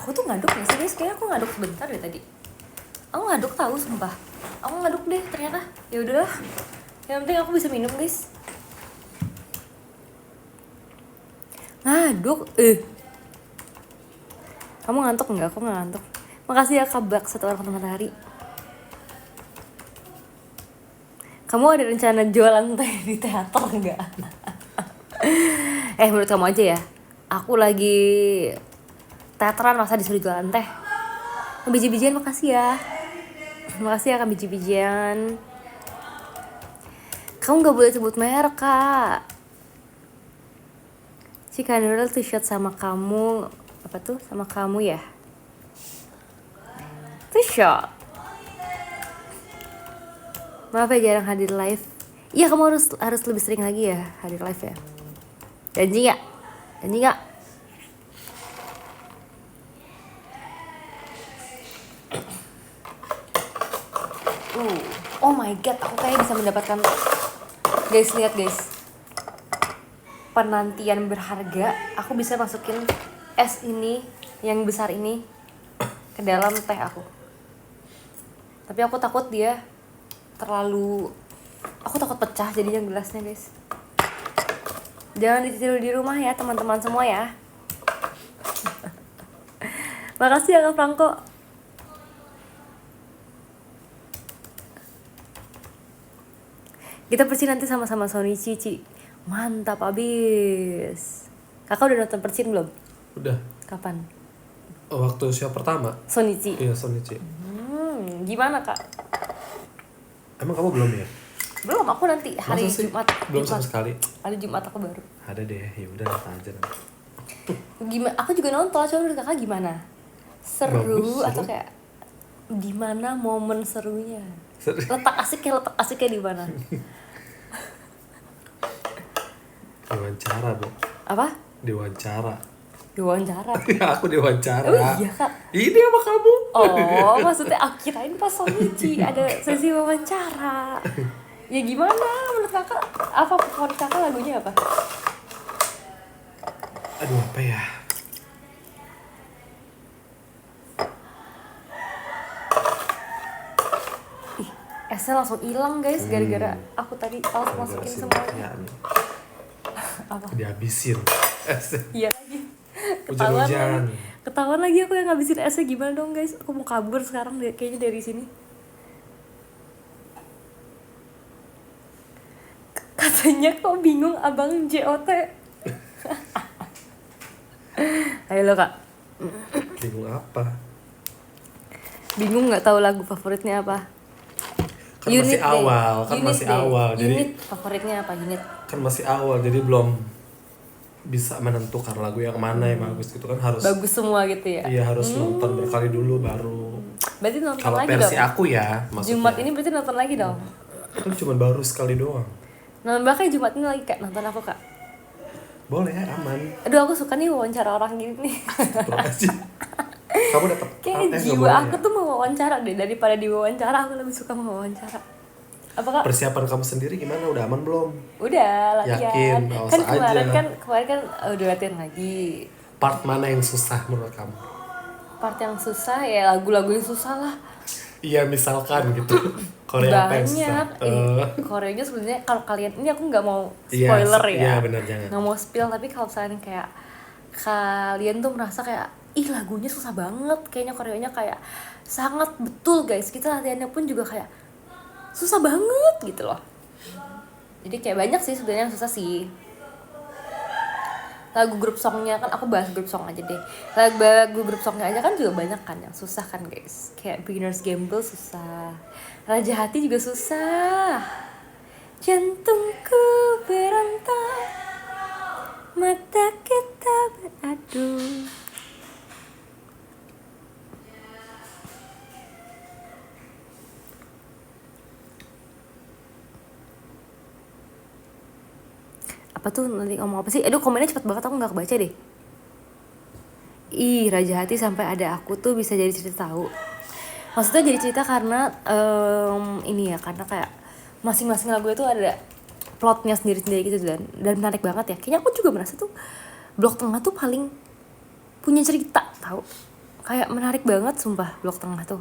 Aku tuh ngaduk ya sih guys, kayaknya aku ngaduk sebentar deh tadi. Aku ngaduk tahu sumpah, aku ngaduk deh ternyata. Ya udahlah, yang penting aku bisa minum guys. Ngaduk, Kamu ngantuk nggak? Aku nggak ngantuk. Makasih ya Kabak, satu orang matahari. Kamu ada rencana jualan teh di teater nggak? Menurut kamu aja ya, aku lagi teateran masa disuruh jualan teh. Biji-bijian makasih ya. Makasih ya Kak biji-bijian. Kamu gak boleh sebut merek kak. Chicken noodle t-shirt sama kamu. Apa tuh sama kamu ya? T-shirt. Maaf ya jarang hadir live. Iya kamu harus lebih sering lagi ya hadir live ya. Janji gak? Janji gak? Oh my god, aku kayak bisa mendapatkan. Guys, lihat guys, penantian berharga. Aku bisa masukin es ini yang besar ini ke dalam teh aku. Tapi aku takut dia terlalu, aku takut pecah jadinya gelasnya guys. Jangan ditiru di rumah ya teman-teman semua ya. Makasih ya Kak Franco. Kita persin nanti sama-sama Sony Cici. Mantap abis. Kakak udah nonton persin belum? Udah. Kapan? Waktu show pertama. Sonichi. Iya Sonichi. Gimana kak? Emang kamu belum ya? Belum, aku nanti hari Jumat. Belum sama sekali. Hari Jumat aku baru. Ada deh, ya udah nonton aja nanti. Gimana? Aku juga nonton, coba menurut kakak gimana? Seru Bagus, atau kayak di mana momen serunya? Letak asiknya di mana? Diwawancara, Bu. Apa? Diwawancara. Diwawancara. Ya aku diwawancara. Oh iya kak. Ini sama kamu. Oh maksudnya aku kirain pas Sonichi ada sesi wawancara. Ya gimana menurut kakak, apa favorit kakak lagunya apa? Aduh apa ya? Esnya langsung hilang guys gara-gara aku tadi harus masukin semuanya. Ya, Apa? dihabisin. Iya lagi. Ketahuan Hujan-hujan. lagi. Ketahuan lagi aku yang ngabisin esnya, gimana dong guys? Aku mau kabur sekarang kayaknya dari sini. Katanya kok bingung abang JOT. Ayo lo kak. Bingung apa? Bingung nggak tahu lagu favoritnya apa? Kan masih deh. awal, kan Unit masih deh. awal. Jadi Unit favoritnya apa unit? kan masih awal, jadi belum bisa menentukan lagu yang mana yang bagus gitu kan, harus Bagus semua gitu ya. iya harus nonton berkali dulu baru. Berarti nonton Kalau lagi versi dong. aku ya maksudnya. Jumat ini berarti nonton lagi dong. Kan cuma baru sekali doang. Nonton bakal Jumat ini lagi kak, nonton aku kak. Boleh, aman. Aduh aku suka nih wawancara orang gini nih. Terus aja. Kamu dapat Kayak jiwa aku tuh mau wawancara deh, daripada diwawancara aku lebih suka mau wawancara. Apa kak? Persiapan kamu sendiri gimana? Udah aman belum? Udah latihan. Yakin, awas Kan kemarin aja. kan udah latihan lagi. Part mana yang susah menurut kamu? Part yang susah ya lagu-lagu yang susah lah. Iya misalkan gitu. Korea apa yang susah? Koreanya sebenarnya kalau kalian ini aku nggak mau Iya, spoiler ya. iya, benar, jangan. Nggak mau spill, tapi kalau misalnya kayak kalian tuh merasa kayak ih lagunya susah banget, kayaknya koreonya kayak sangat betul guys. Kita latihannya pun juga kayak susah banget gitu loh. Jadi kayak banyak sih sebenarnya yang susah sih. Lagu grup songnya kan aku bahas grup song aja deh. Lagu grup songnya aja kan juga banyak kan yang susah kan guys. Kayak Beginner's Gamble susah, Raja Hati juga susah, Jantungku berontak, mata kita beradu. Apa tuh nanti ngomong apa sih? Aduh komennya cepet banget aku nggak kebaca deh. Ih Raja Hati sampai ada aku tuh bisa jadi cerita tahu. Maksudnya jadi cerita karena ini ya, karena kayak masing-masing lagu itu ada plotnya sendiri-sendiri gitu dan menarik banget ya. Kayaknya aku juga merasa tuh Blok Tengah tuh paling punya cerita tahu. Kayak menarik banget sumpah Blok Tengah tuh.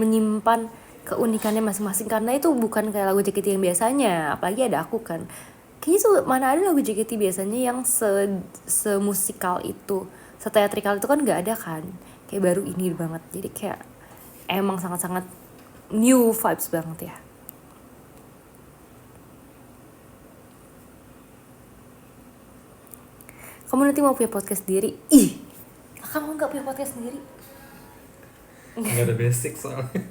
Menyimpan keunikannya masing-masing karena itu bukan kayak lagu JKT yang biasanya, apalagi ada aku kan. Kayaknya tuh mana ada lagu JKT biasanya yang semusikal itu, seteatrikal itu kan nggak ada kan. Kayak baru ini banget. Jadi kayak emang sangat-sangat new vibes banget ya. Kamu nanti mau punya podcast sendiri? Ih, kamu nggak punya podcast sendiri? Nggak ada basic soalnya.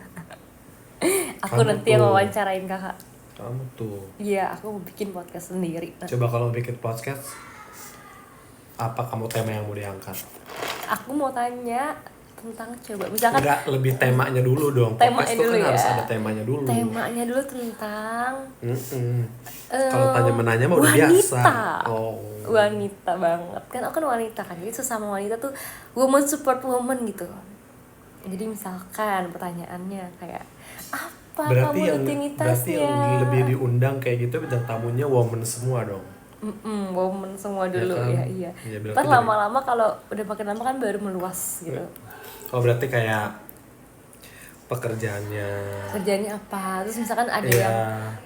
Aku Kamu nanti yang tuh. wawancarain kakak. Kamu tuh. Iya, aku mau bikin podcast sendiri. Coba kalau bikin podcast, apa kamu tema yang mau diangkat? Aku mau tanya tentang coba misalkan Enggak, lebih temanya dulu dong. Temanya Podcast tuh dulu kan harus ya. ada temanya dulu. temanya dulu tentang Kalau tanya menanya mah udah biasa. Oh. Wanita banget kan, aku kan wanita kan, jadi sesama wanita tuh woman support woman gitu. Jadi misalkan pertanyaannya kayak apa Berarti kamu yang rutinitasnya, lebih diundang kayak gitu bintang tamunya woman semua dong. woman semua dulu kan? ya iya. Ya, berarti Ntar lama-lama kalau udah makin lama kan baru meluas gitu. Oh berarti kayak pekerjaannya. Kerjanya apa, terus misalkan ada Iya. yang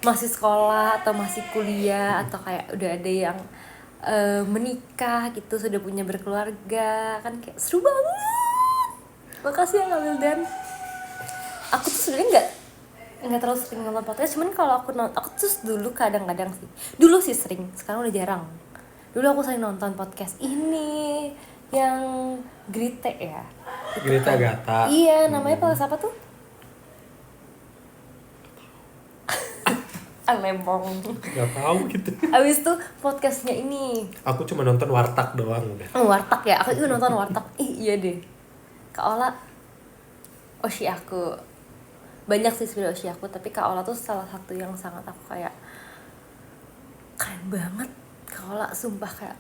masih sekolah atau masih kuliah atau kayak udah ada yang menikah gitu, sudah punya berkeluarga kan, kayak seru banget. Makasih ya Kak Wildan. Aku tuh sebenarnya nggak terlalu sering nonton podcast, cuman kalau aku tuh dulu kadang-kadang sih sering, sekarang udah jarang. Dulu aku sering nonton podcast ini yang Grite ya. Grita Gata. Iya, namanya apa tuh? Lembong. Gak tahu gitu. Abis itu podcastnya ini Aku cuma nonton Warteg doang udah. Warteg ya, aku juga nonton Warteg. Iya deh, Kak Ola Oshi aku. Banyak sih sebenarnya Oshi aku, tapi Kak Ola tuh salah satu yang sangat aku kayak keren banget. Kak Ola sumpah kayak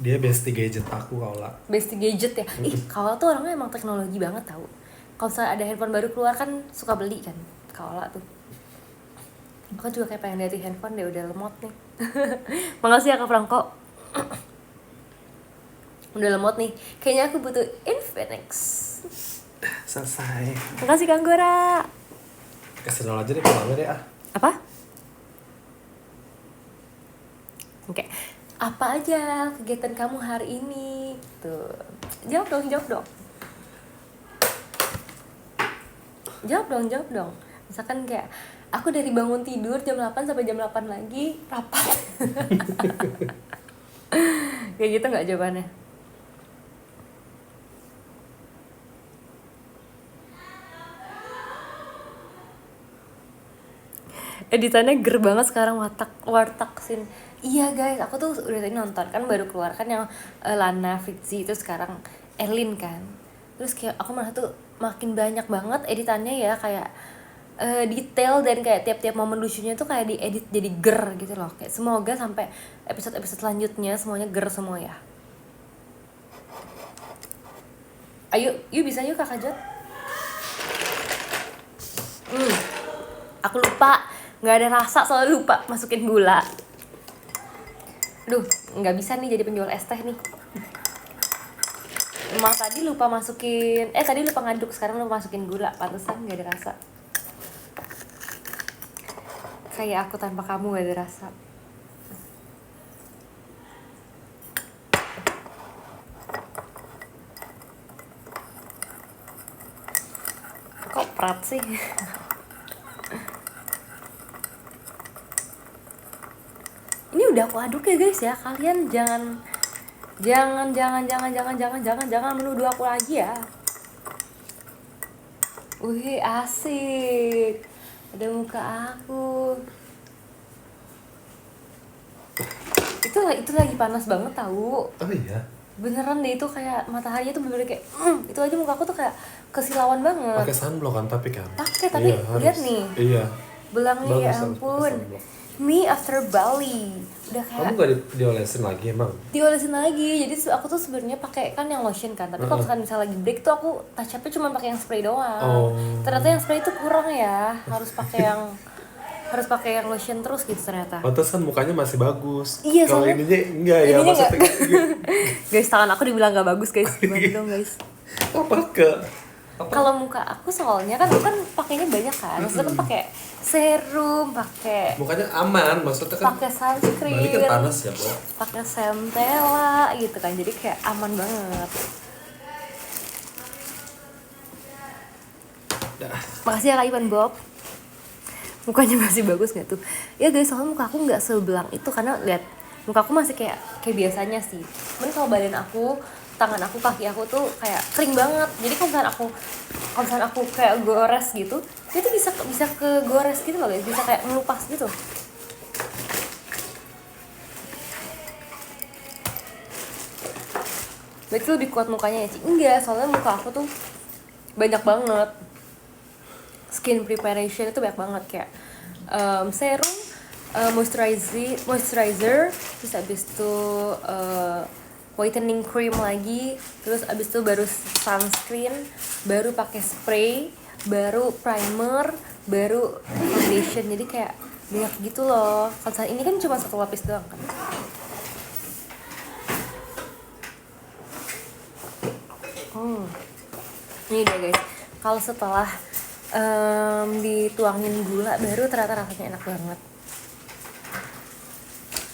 Dia bestie gadget aku Kaula. Bestie gadget ya. Ih, Kaola tuh orangnya emang teknologi banget tau. Kalau misalnya ada handphone baru keluar kan suka beli kan Kaola tuh. Aku juga kayak pengen liatin handphone deh, udah lemot nih. Makasih ya Kak Franco. Udah lemot nih. Kayaknya aku butuh Infinix. Selesai. Makasih Kang Gora. Kasih aja deh pulangnya deh ah. Apa? Oke. Apa aja kegiatan kamu hari ini? Tuh. Jawab dong. Jawab dong. Misalkan kayak aku dari bangun tidur jam 8 sampai jam 8 lagi rapat. Kayak gitu nggak jawabannya? Editannya ger banget sekarang, wartak scene. Iya guys, aku tuh udah tadi nonton kan, baru keluar kan yang Lana, Fitzy, itu sekarang Erlin kan. Terus kayak aku merasa tuh makin banyak banget editannya ya, kayak detail dan kayak tiap-tiap momen lucunya tuh kayak diedit jadi ger gitu loh. Kayak semoga sampai episode-episode selanjutnya semuanya ger semua ya. Ayo, yuk bisa yuk Kakak Jot. Aku lupa, nggak ada rasa soalnya lupa masukin gula. Aduh, nggak bisa nih jadi penjual es teh nih. Emang tadi lupa ngaduk, sekarang lupa masukin gula, pantesan nggak ada rasa. Kayak aku tanpa kamu nggak ada rasa. Kok prat sih? Ini udah aku aduk ya guys ya. Kalian jangan menuduh aku lagi ya. Wih, asik. Ada muka aku. Itu lagi panas banget tahu. Oh iya. Beneran deh, itu kayak mataharinya tuh bener-bener kayak itu aja muka aku tuh kayak kesilauan banget. Pakai sunblock kan tapi kan. Tapi iya, lihat nih. Iya. Belangnya ya Bagus, ampun. Me after Bali. Udah Kamu kayak gak diolesin lagi emang? diolesin lagi. Jadi aku tuh sebenarnya pakai kan yang lotion kan. Tapi kalau misalnya lagi break tuh aku touch up-nya cuma pakai yang spray doang. Oh. Ternyata yang spray itu kurang ya. Harus pakai yang lotion terus gitu ternyata. Pantes kan mukanya masih bagus. Iya, Kalau soalnya ininya enggak ya, ininya maksudnya Guys, tangan aku dibilang gak bagus guys. Gimana dong guys? Kalau muka aku soalnya kan aku kan pakainya banyak kan. Maksudnya kan pakai serum, pakai mukanya aman, maksudnya kan pakai sunscreen. Bali kan panas ya, Bo. Pakai Centella gitu kan. Jadi kayak aman banget. Makasih ya Kak Ivan Bob. Mukanya masih bagus gak tuh? Ya guys, soalnya muka aku gak sebelang itu. Karena lihat, muka aku masih kayak biasanya sih. Cuman kalau badan aku, tangan aku, kaki aku tuh kayak kering banget. Jadi kalau misalnya aku kayak gores gitu, itu bisa ke gores gitu loh guys. Bisa kayak ngelupas gitu. Berarti lebih kuat mukanya ya sih? Enggak, soalnya muka aku tuh banyak banget. Skin preparation itu banyak banget kayak serum, moisturizer, terus abis itu whitening cream lagi, terus abis itu baru sunscreen, baru pakai spray, baru primer, baru foundation. Jadi kayak banyak gitu loh. Kalau saat ini kan cuma satu lapis doang kan. Ini deh guys, kalau setelah dituangin gula baru ternyata rasanya enak banget.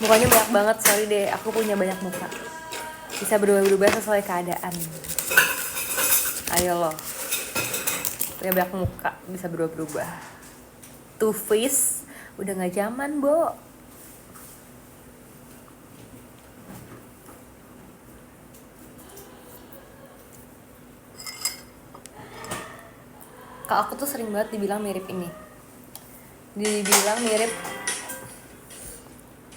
Mukanya banyak banget, sorry deh, aku punya banyak muka. Bisa berubah-ubah sesuai keadaan. Ayo loh, punya banyak muka, bisa berubah-ubah. Two face, udah gak zaman, Bo. Kak aku tuh sering banget dibilang mirip ini. Dibilang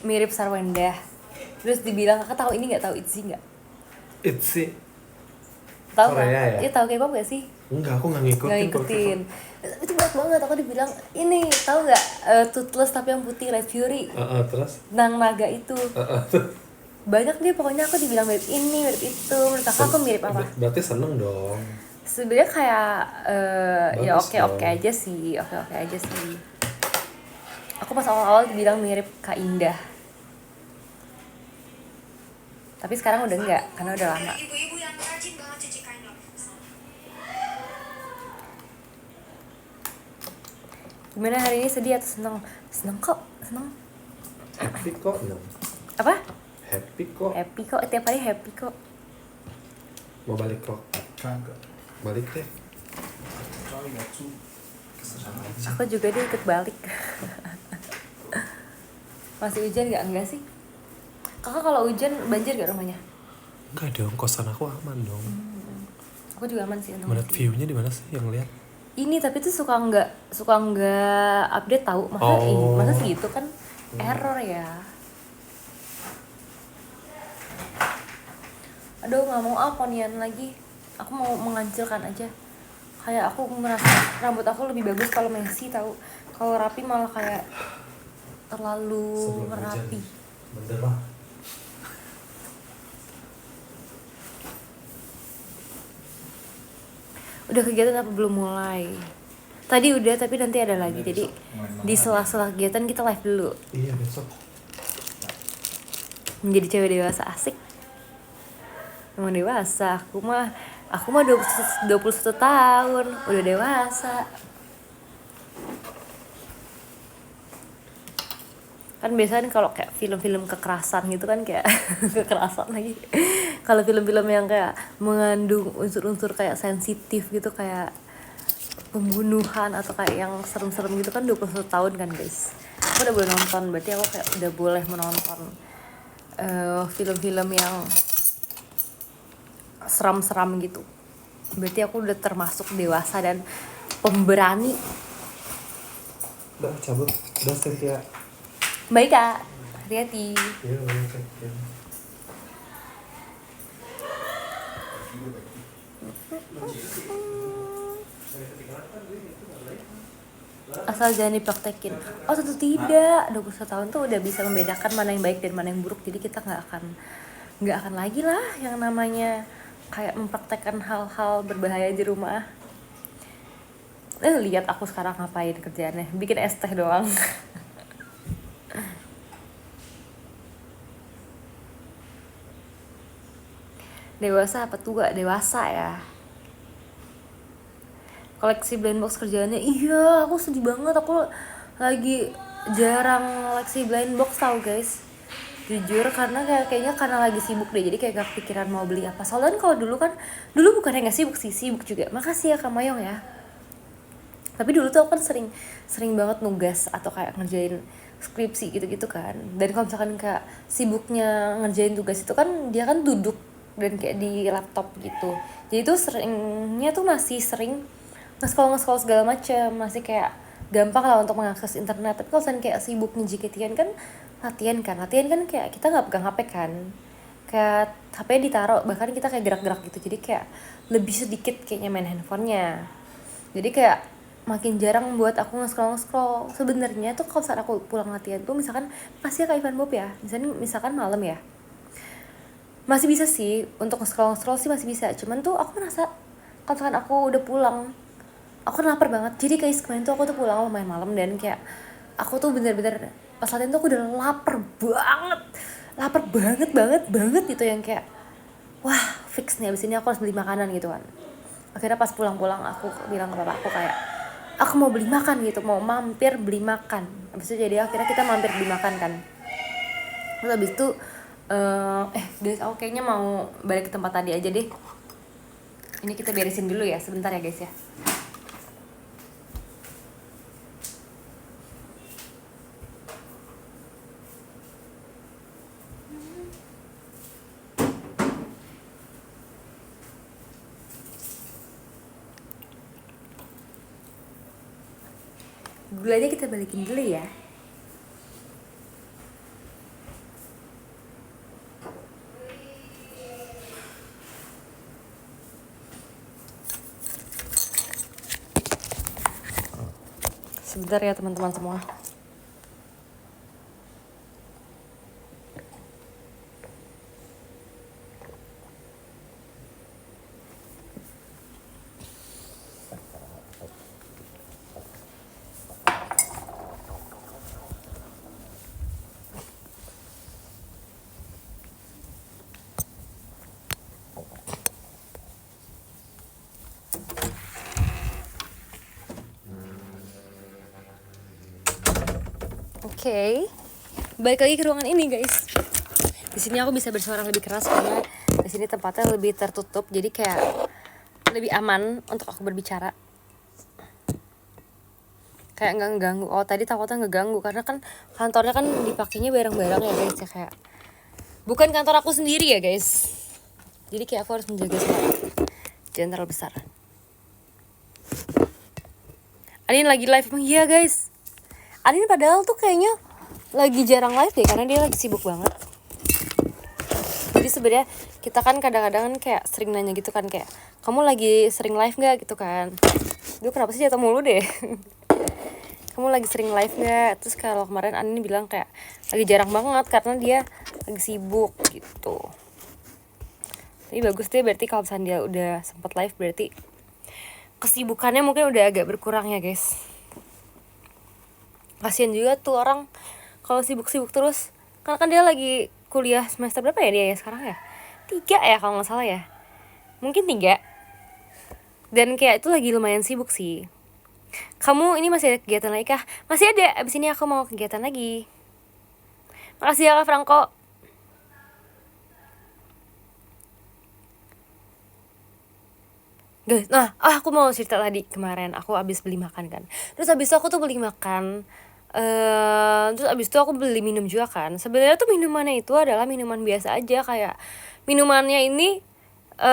mirip Sarwenda. Terus dibilang Kakak tahu ini nggak, tahu ITZY nggak? ITZY Tahu Korea kan? ya? Tahu K-pop nggak sih? Enggak, aku nggak ngikutin. Itu banget banget. Aku dibilang ini, tahu nggak? Toothless tapi yang putih, Red Fury. Terus? Nang naga itu. banyak deh pokoknya. Aku dibilang mirip ini mirip itu. Menurut kakak aku mirip apa? Berarti seneng dong. Sebenarnya kayak ya Bagus oke dong. aja sih, oke aja sih. Aku pas awal dibilang mirip Kak Indah, tapi sekarang udah enggak karena udah lama. Ibu-ibu yang rajin banget cuci kain loh. Gimana hari ini, sedih atau seneng? Seneng kok, seneng. Happy kok no. Apa? Happy kok. Happy kok, tiap hari happy kok. Mau balik kok. Kagak. Balik deh. Kecuali Gatsu kesana aja. Aku juga deh ikut balik. Masih hujan nggak? Enggak sih. Kakak kalau hujan banjir gak rumahnya? Enggak dong, kosan aku aman dong. Aku juga aman sih. Menurut view-nya di mana sih yang lihat? Ini tapi tuh suka nggak update tahu. Masa Oh. masa segitu kan error ya. Aduh nggak mau ponian lagi. Aku mau mengancilkan aja. Kayak aku merasa rambut aku lebih bagus kalau messy tahu. Kalau rapi malah kayak terlalu Sebelum rapi. hujan. Bener lah. Udah kegiatan apa belum mulai? Tadi udah tapi nanti ada lagi. Jadi di sela-sela kegiatan kita live dulu. Iya besok. Menjadi cewek dewasa asik. Emang dewasa, aku mah 21 tahun, udah dewasa. Kan biasanya kalau kayak film-film kekerasan gitu kan kayak kekerasan lagi. Kalau film-film yang kayak mengandung unsur-unsur kayak sensitif gitu kayak pembunuhan atau kayak yang serem-serem gitu kan 21 tahun kan guys. Aku udah boleh nonton, berarti aku kayak udah boleh menonton film-film yang seram-seram gitu. Berarti aku udah termasuk dewasa dan pemberani. Udah cabut. Udah Cynthia. Baik kak, hati-hati. Iya, oke. Asal jangan dipraktekin. Oh tentu tidak. 21 tahun tuh udah bisa membedakan mana yang baik dan mana yang buruk. Jadi kita nggak akan lagi lah yang namanya kayak mempraktekkan hal-hal berbahaya di rumah. Lihat aku sekarang ngapain kerjaannya, bikin es teh doang. Dewasa apa tua? Dewasa ya. Koleksi blind box kerjaannya, iya aku sedih banget. Aku lagi jarang koleksi blind box tau guys, jujur, karena kayaknya karena lagi sibuk deh, jadi kayak gak kepikiran mau beli apa. Soalnya kalau dulu bukannya gak sibuk sih, sibuk juga. Makasih ya Kak Mayong ya. Tapi dulu tuh aku kan sering banget nugas atau kayak ngerjain skripsi gitu-gitu kan. Dan kalau misalkan kayak sibuknya ngerjain tugas itu kan dia kan duduk dan kayak di laptop gitu. Jadi tuh seringnya tuh masih sering nge-scroll segala macam, masih kayak gampang lah untuk mengakses internet. Tapi kalau misalkan kayak sibuk nge-JKT-an kan latihan kan kayak kita nggak pegang HP kan, kayak HP ditaruh, bahkan kita kayak gerak-gerak gitu, jadi kayak lebih sedikit kayaknya main handphonenya. Jadi kayak makin jarang buat aku nge-scroll. Sebenarnya tuh kalau saat aku pulang latihan tuh misalkan pasti kayak Ivan Bob ya, misalkan malam ya, masih bisa sih untuk nge-scroll sih masih bisa. Cuman tuh aku merasa kalau misalkan aku udah pulang aku kan lapar banget. Jadi kayak kemarin tuh aku tuh pulang main malam dan kayak aku tuh bener-bener pas latihan tuh aku udah lapar banget gitu, yang kayak wah fix nih abis ini aku harus beli makanan gitu kan. Akhirnya pas pulang aku bilang ke bapak aku kayak aku mau beli makan gitu, mau mampir beli makan. Abis itu jadi akhirnya kita mampir beli makan kan. Terus abis itu guys, aku kayaknya mau balik ke tempat tadi aja deh. Ini kita beresin dulu ya, sebentar ya guys ya. Gulanya kita balikin dulu ya. Sebentar ya teman-teman semua. Oke. Balik lagi ke ruangan ini, guys. Di sini aku bisa bersuara lebih keras karena di sini tempatnya lebih tertutup, jadi kayak lebih aman untuk aku berbicara. Kayak nggak ngeganggu. Oh, tadi takutnya ngeganggu karena kan kantornya kan dipakainya bareng-bareng ya, guys, ya kayak bukan kantor aku sendiri ya, guys. Jadi kayak aku harus menjaga suara. Jangan terlalu besar. Anin lagi live emang iya, guys. Anin padahal tuh kayaknya lagi jarang live deh karena dia lagi sibuk banget. Jadi sebenarnya kita kan kadang-kadang kan kayak sering nanya gitu kan, kayak kamu lagi sering live nggak gitu kan. Duh, kenapa sih jatuh mulu deh. Kamu lagi sering live nggak? Terus kalau kemarin Anin bilang kayak lagi jarang banget karena dia lagi sibuk gitu. Tapi bagus deh, berarti kalau misalnya dia udah sempat live berarti kesibukannya mungkin udah agak berkurang ya, guys. Kasian juga tuh orang kalau sibuk-sibuk terus. Karena kan dia lagi kuliah semester berapa ya dia ya sekarang ya? 3 ya kalau nggak salah ya. Mungkin 3. Dan kayak itu lagi lumayan sibuk sih. Kamu ini masih ada kegiatan lagi kah? Masih ada, abis ini aku mau kegiatan lagi. Makasih ya Kak Franco. Guys, nah, aku mau cerita tadi kemarin aku abis beli makan kan. Terus abis itu aku tuh beli makan. Terus abis itu aku beli minum juga kan. Sebenarnya tuh minumannya itu adalah minuman biasa aja, kayak minumannya ini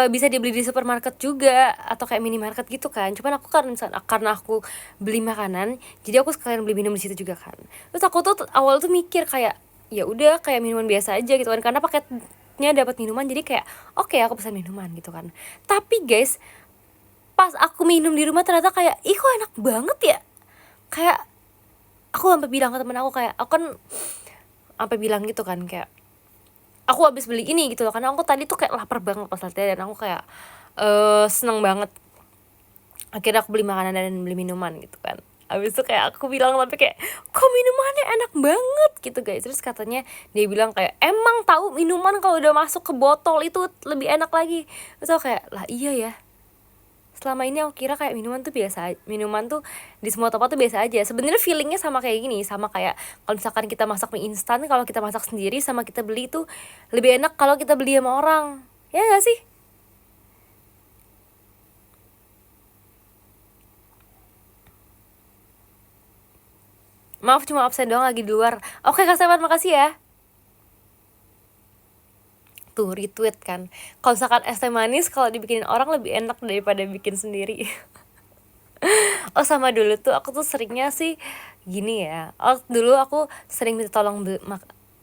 bisa dibeli di supermarket juga atau kayak minimarket gitu kan. Cuman aku karena aku beli makanan, jadi aku sekalian beli minum di situ juga kan. Terus aku tuh awal tuh mikir kayak ya udah kayak minuman biasa aja gitu kan, karena paketnya dapat minuman, jadi kayak oke, aku pesan minuman gitu kan. Tapi guys, pas aku minum di rumah ternyata kayak ih kok enak banget ya. Kayak aku sampai bilang ke temen aku, kayak aku kan sampai bilang gitu kan, kayak aku habis beli ini gitu loh, karena aku tadi tuh kayak lapar banget pas latihan dan aku kayak seneng banget. Akhirnya aku beli makanan dan beli minuman gitu kan. Habis itu kayak aku bilang, tapi kayak kok minumannya enak banget gitu guys. Terus katanya dia bilang kayak emang tahu minuman kalau udah masuk ke botol itu lebih enak lagi. Terus aku kayak lah iya ya, selama ini aku kira kayak minuman tuh biasa, minuman tuh di semua tempat tuh biasa aja. Sebenarnya feelingnya sama kayak gini, sama kayak kalau misalkan kita masak mie instan, kalau kita masak sendiri sama kita beli tuh lebih enak kalau kita beli sama orang, ya nggak sih? Maaf cuma absen doang lagi di luar. Oke Kak Sepan, makasih ya. Tuh retweet kan. Kalau misalkan es teh manis kalau dibikinin orang lebih enak daripada bikin sendiri. Oh sama dulu tuh aku tuh seringnya sih gini ya. Oh dulu aku sering minta tolong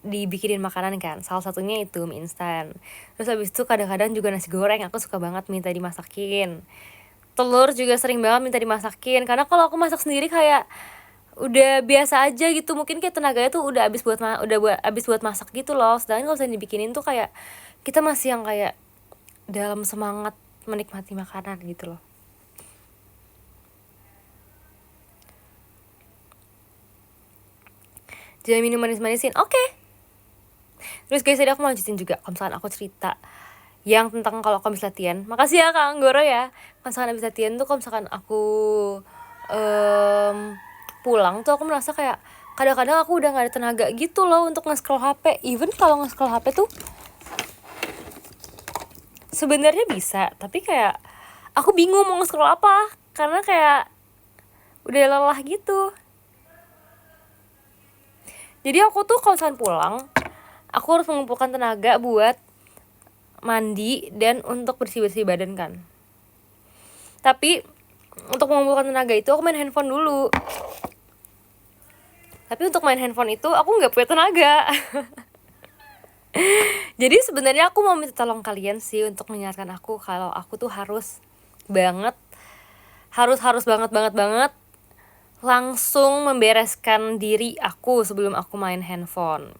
dibikinin makanan kan. Salah satunya itu mie instan. Terus habis itu kadang-kadang juga nasi goreng aku suka banget minta dimasakin. Telur juga sering banget minta dimasakin. Karena kalau aku masak sendiri kayak udah biasa aja gitu, mungkin kayak tenaganya tuh udah habis buat masak gitu loh. Sedangkan kalau misalnya dibikinin tuh kayak kita masih yang kayak dalam semangat menikmati makanan gitu loh. Jangan minum manis-manisin. Oke. Terus guys, tadi aku mau lanjutin juga kalau misalkan aku cerita yang tentang kalau aku habis latihan. Makasih ya Kak Anggoro ya. Kalau misalkan habis latihan tuh kalau misalkan aku pulang tuh aku merasa kayak kadang-kadang aku udah gak ada tenaga gitu loh untuk nge-scroll HP. Even kalau nge-scroll HP tuh sebenarnya bisa, tapi kayak aku bingung mau nge-scroll apa karena kayak udah lelah gitu. Jadi aku tuh kalau misalkan pulang, aku harus mengumpulkan tenaga buat mandi dan untuk bersih-bersih badan kan. Tapi untuk mengumpulkan tenaga itu aku main handphone dulu. Tapi untuk main handphone itu aku nggak punya tenaga. Jadi sebenarnya aku mau minta tolong kalian sih untuk mengingatkan aku kalau aku tuh harus banget langsung membereskan diri aku sebelum aku main handphone,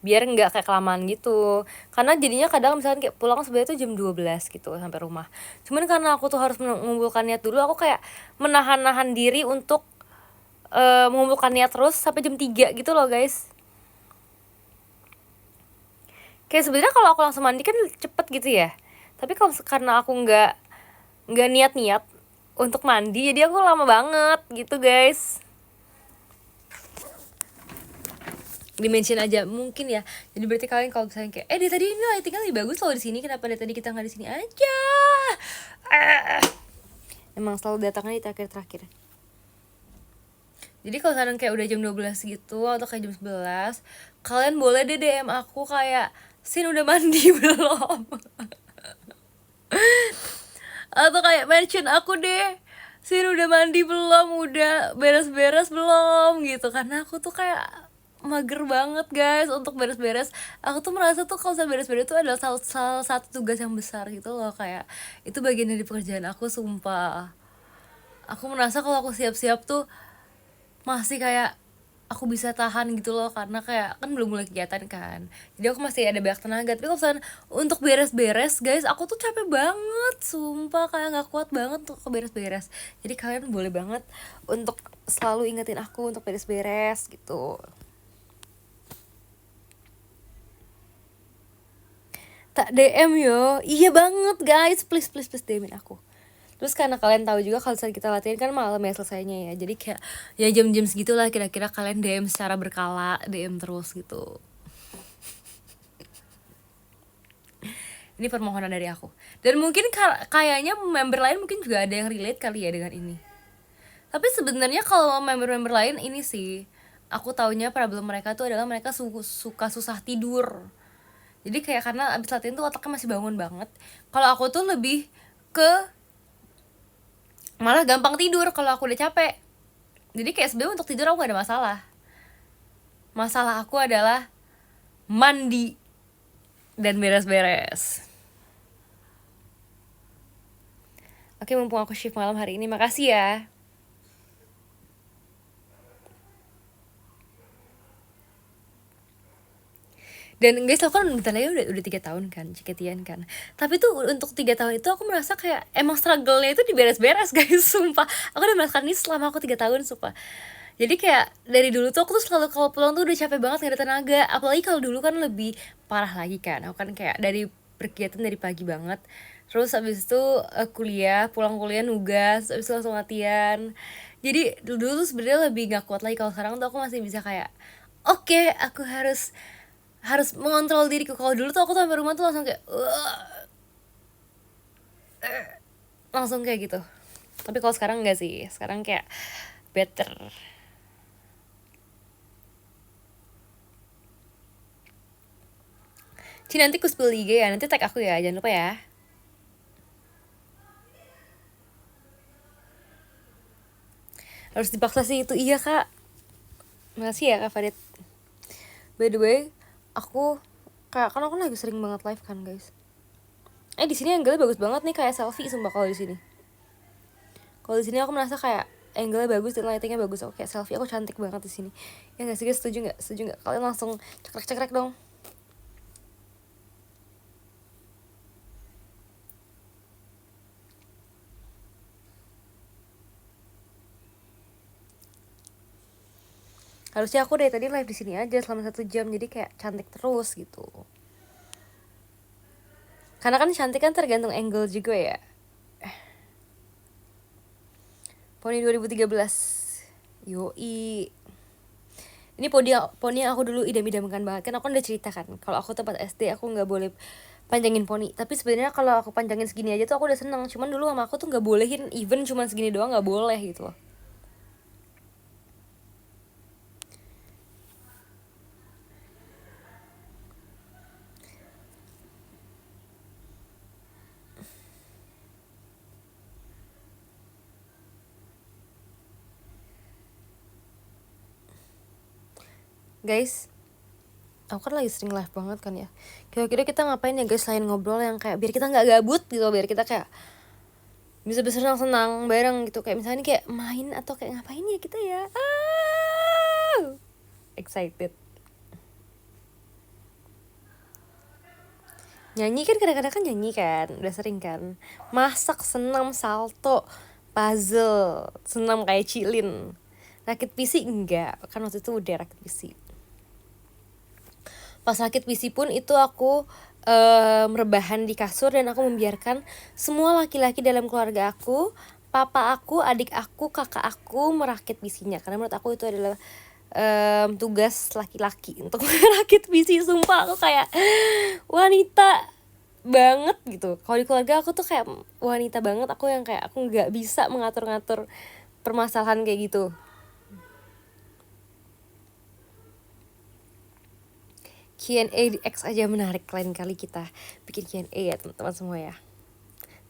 biar nggak kayak kelamaan gitu. Karena jadinya kadang misalkan kayak pulang sebenarnya tuh jam 12 gitu sampai rumah, cuman karena aku tuh harus mengumpulkan niat dulu, aku kayak menahan diri untuk mengumpulkan niat terus sampai jam 3 gitu loh guys. Kayak sebenarnya kalau aku langsung mandi kan cepet gitu ya, tapi kalau karena aku nggak niat untuk mandi, jadi aku lama banget gitu guys. dimention aja mungkin ya. Jadi berarti kalian kalau misalnya kayak dia tadi ini lightingnya lebih bagus loh di sini, kenapa dari tadi kita nggak di sini aja. Emang selalu datangnya di terakhir-terakhir. Jadi kalau sekarang kayak udah jam 12 gitu atau kayak jam 11, kalian boleh deh DM aku kayak, Sin udah mandi belum? Atau kayak mention aku deh, Sin udah mandi belum, udah beres-beres belum gitu. Karena aku tuh kayak mager banget guys untuk beres-beres. Aku tuh merasa tuh kalau saya beres-beres tuh adalah salah satu tugas yang besar gitu loh. Kayak itu bagian dari pekerjaan aku, sumpah. Aku merasa kalau aku siap-siap tuh masih kayak aku bisa tahan gitu loh, karena kayak kan belum mulai kegiatan kan, jadi aku masih ada banyak tenaga. Tapi kalau misalnya untuk beres-beres guys, aku tuh capek banget, sumpah kayak nggak kuat banget untuk beres-beres. Jadi kalian boleh banget untuk selalu ingetin aku untuk beres-beres gitu. Tak DM yo, iya banget guys, please DM-in aku. Terus karena kalian tahu juga kalau saat kita latihan kan malam ya selesainya ya, jadi kayak ya jam-jam segitulah kira-kira kalian DM secara berkala, DM terus gitu. Ini permohonan dari aku. Dan mungkin kayaknya member lain mungkin juga ada yang relate kali ya dengan ini. Tapi sebenarnya kalau member-member lain ini sih, aku taunya problem mereka tuh adalah mereka suka susah tidur. Jadi kayak karena abis latihan tuh otaknya masih bangun banget. Kalau aku tuh lebih ke malah gampang tidur kalau aku udah capek. Jadi kayak sebenarnya untuk tidur aku gak ada masalah. Masalah aku adalah mandi dan beres-beres. Oke, mumpung aku shift malam hari ini, makasih ya. Dan guys, aku kan bentar lagi udah 3 tahun kan JKT-an kan. Tapi tuh untuk 3 tahun itu aku merasa kayak emang struggle-nya itu di beres-beres guys, sumpah. Aku udah merasakan ini selama aku 3 tahun, sumpah. Jadi kayak dari dulu tuh aku tuh selalu kalau pulang tuh udah capek banget, gak ada tenaga. Apalagi kalau dulu kan lebih parah lagi kan. Aku kan kayak dari berkegiatan dari pagi banget. Terus abis itu kuliah, pulang kuliah nugas, abis itu langsung latihan. Jadi dulu tuh sebenarnya lebih gak kuat lagi. Kalau sekarang tuh aku masih bisa kayak oke, aku harus mengontrol diriku. Kalau dulu tuh aku tuh sampai rumah tuh langsung kayak langsung kayak gitu. Tapi kalau sekarang enggak sih, sekarang kayak better. Nanti ku spill IG ya, nanti tag aku ya, jangan lupa ya. Harus dipaksa sih itu, iya kak. Makasih ya kak Farid. By the way, aku kayak kan aku lagi sering banget live kan guys. Di sini angle-nya bagus banget nih, kayak selfie sumpah kalau di sini. Kalau di sini aku merasa kayak angle-nya bagus dan lighting-nya bagus. Aku kayak selfie aku cantik banget di sini. Ya enggak sih guys, setuju enggak? Kalian langsung cekrek-cekrek dong. Harusnya aku dari tadi live di sini aja selama 1 jam, jadi kayak cantik terus gitu. Karena kan cantik kan tergantung angle juga ya. Poni 2013. Yoi. Ini poni yang aku dulu idam-idamkan banget. Kan aku udah cerita kan, kalau aku tempat SD aku nggak boleh panjangin poni. Tapi sebenarnya kalau aku panjangin segini aja tuh aku udah seneng. Cuman dulu sama aku tuh nggak bolehin, even cuman segini doang nggak boleh gitu loh. Guys, aku kan lagi sering live banget kan ya. Kira-kira kita ngapain ya guys selain ngobrol yang kayak biar kita nggak gabut gitu, biar kita kayak bisa bersenang-senang bareng gitu. Kayak misalnya kayak main atau kayak ngapain ya kita ya. Excited. Nyanyi kan kadang-kadang kan nyanyi kan, udah sering kan. Masak, senam, salto, puzzle, senam kayak Cilin. Rakit PC enggak, kan waktu itu udah rakit PC. Pas sakit PC pun itu aku rebahan di kasur dan aku membiarkan semua laki-laki dalam keluarga aku, papa aku, adik aku, kakak aku merakit PC-nya. Karena menurut aku itu adalah tugas laki-laki untuk merakit PC. Sumpah aku kayak wanita banget gitu. Kalau di keluarga aku tuh kayak wanita banget, aku yang kayak aku nggak bisa mengatur-ngatur permasalahan kayak gitu. Q&A di X aja menarik, lain kali kita bikin Q&A ya teman-teman semua ya.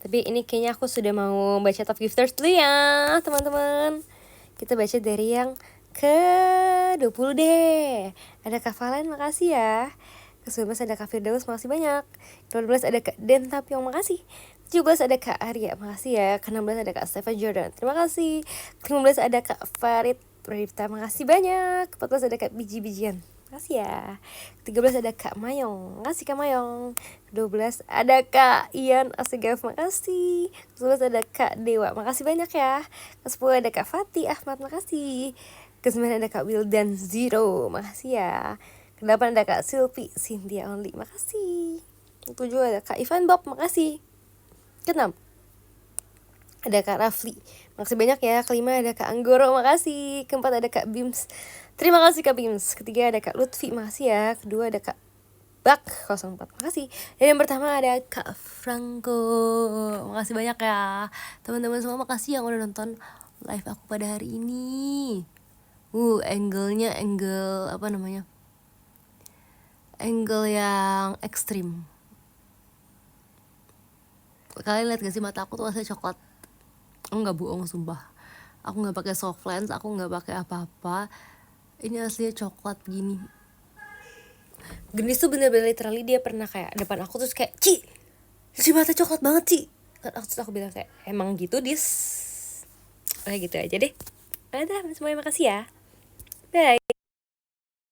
Tapi ini kayaknya aku sudah mau baca top gifters dulu ya teman-teman. Kita baca dari yang ke-20 deh. Ada Kak Valen, makasih ya. Ke-19 ada Kak Firdaus, makasih banyak. Ke-12 ada Kak Dentapiong, makasih. Ke-17 ada Kak Arya, makasih ya. Ke-16 ada Kak Stefan Jordan, terima kasih. Ke-15 ada Kak Farid Pradipta, makasih banyak. Ke-14 ada Kak Biji-Bijian, makasih ya. Ke-13 ada Kak Mayong, makasih Kak Mayong. Ke-12 ada Kak Ian Asegaf, makasih. Ke-11 ada Kak Dewa, makasih banyak ya. Ke-10 ada Kak Fatih Ahmad, makasih. Ke-9 ada Kak Wildan Zero, makasih ya. Ke-8 ada Kak Silvi Cynthia Only, makasih. Ke-7 ada Kak Ivan Bob, makasih. Ke-6 ada Kak Rafli, makasih banyak ya. Ke-5 ada Kak Anggoro, makasih. Ke-4 ada Kak Bims, terima kasih Kak Bims. Ke-3 ada Kak Lutfi, makasih ya. Ke-2 ada Kak Bak 04, makasih. Dan yang pertama ada Kak Franco, makasih banyak ya. Teman-teman semua makasih yang udah nonton live aku pada hari ini. Angle-nya angle apa namanya? Angle yang ekstrim. Kalian lihat gak sih mata aku tuh rasanya coklat? Aku nggak bohong sumpah. Aku nggak pakai soft lens, aku nggak pakai apa-apa. Ini aslinya coklat gini. Gendis tuh bener-bener literally dia pernah kayak depan aku terus kayak, Ci mata coklat banget Ci. Terus aku bilang kayak, emang gitu dis? Kayak gitu aja deh. Udah semuanya, makasih ya. Bye.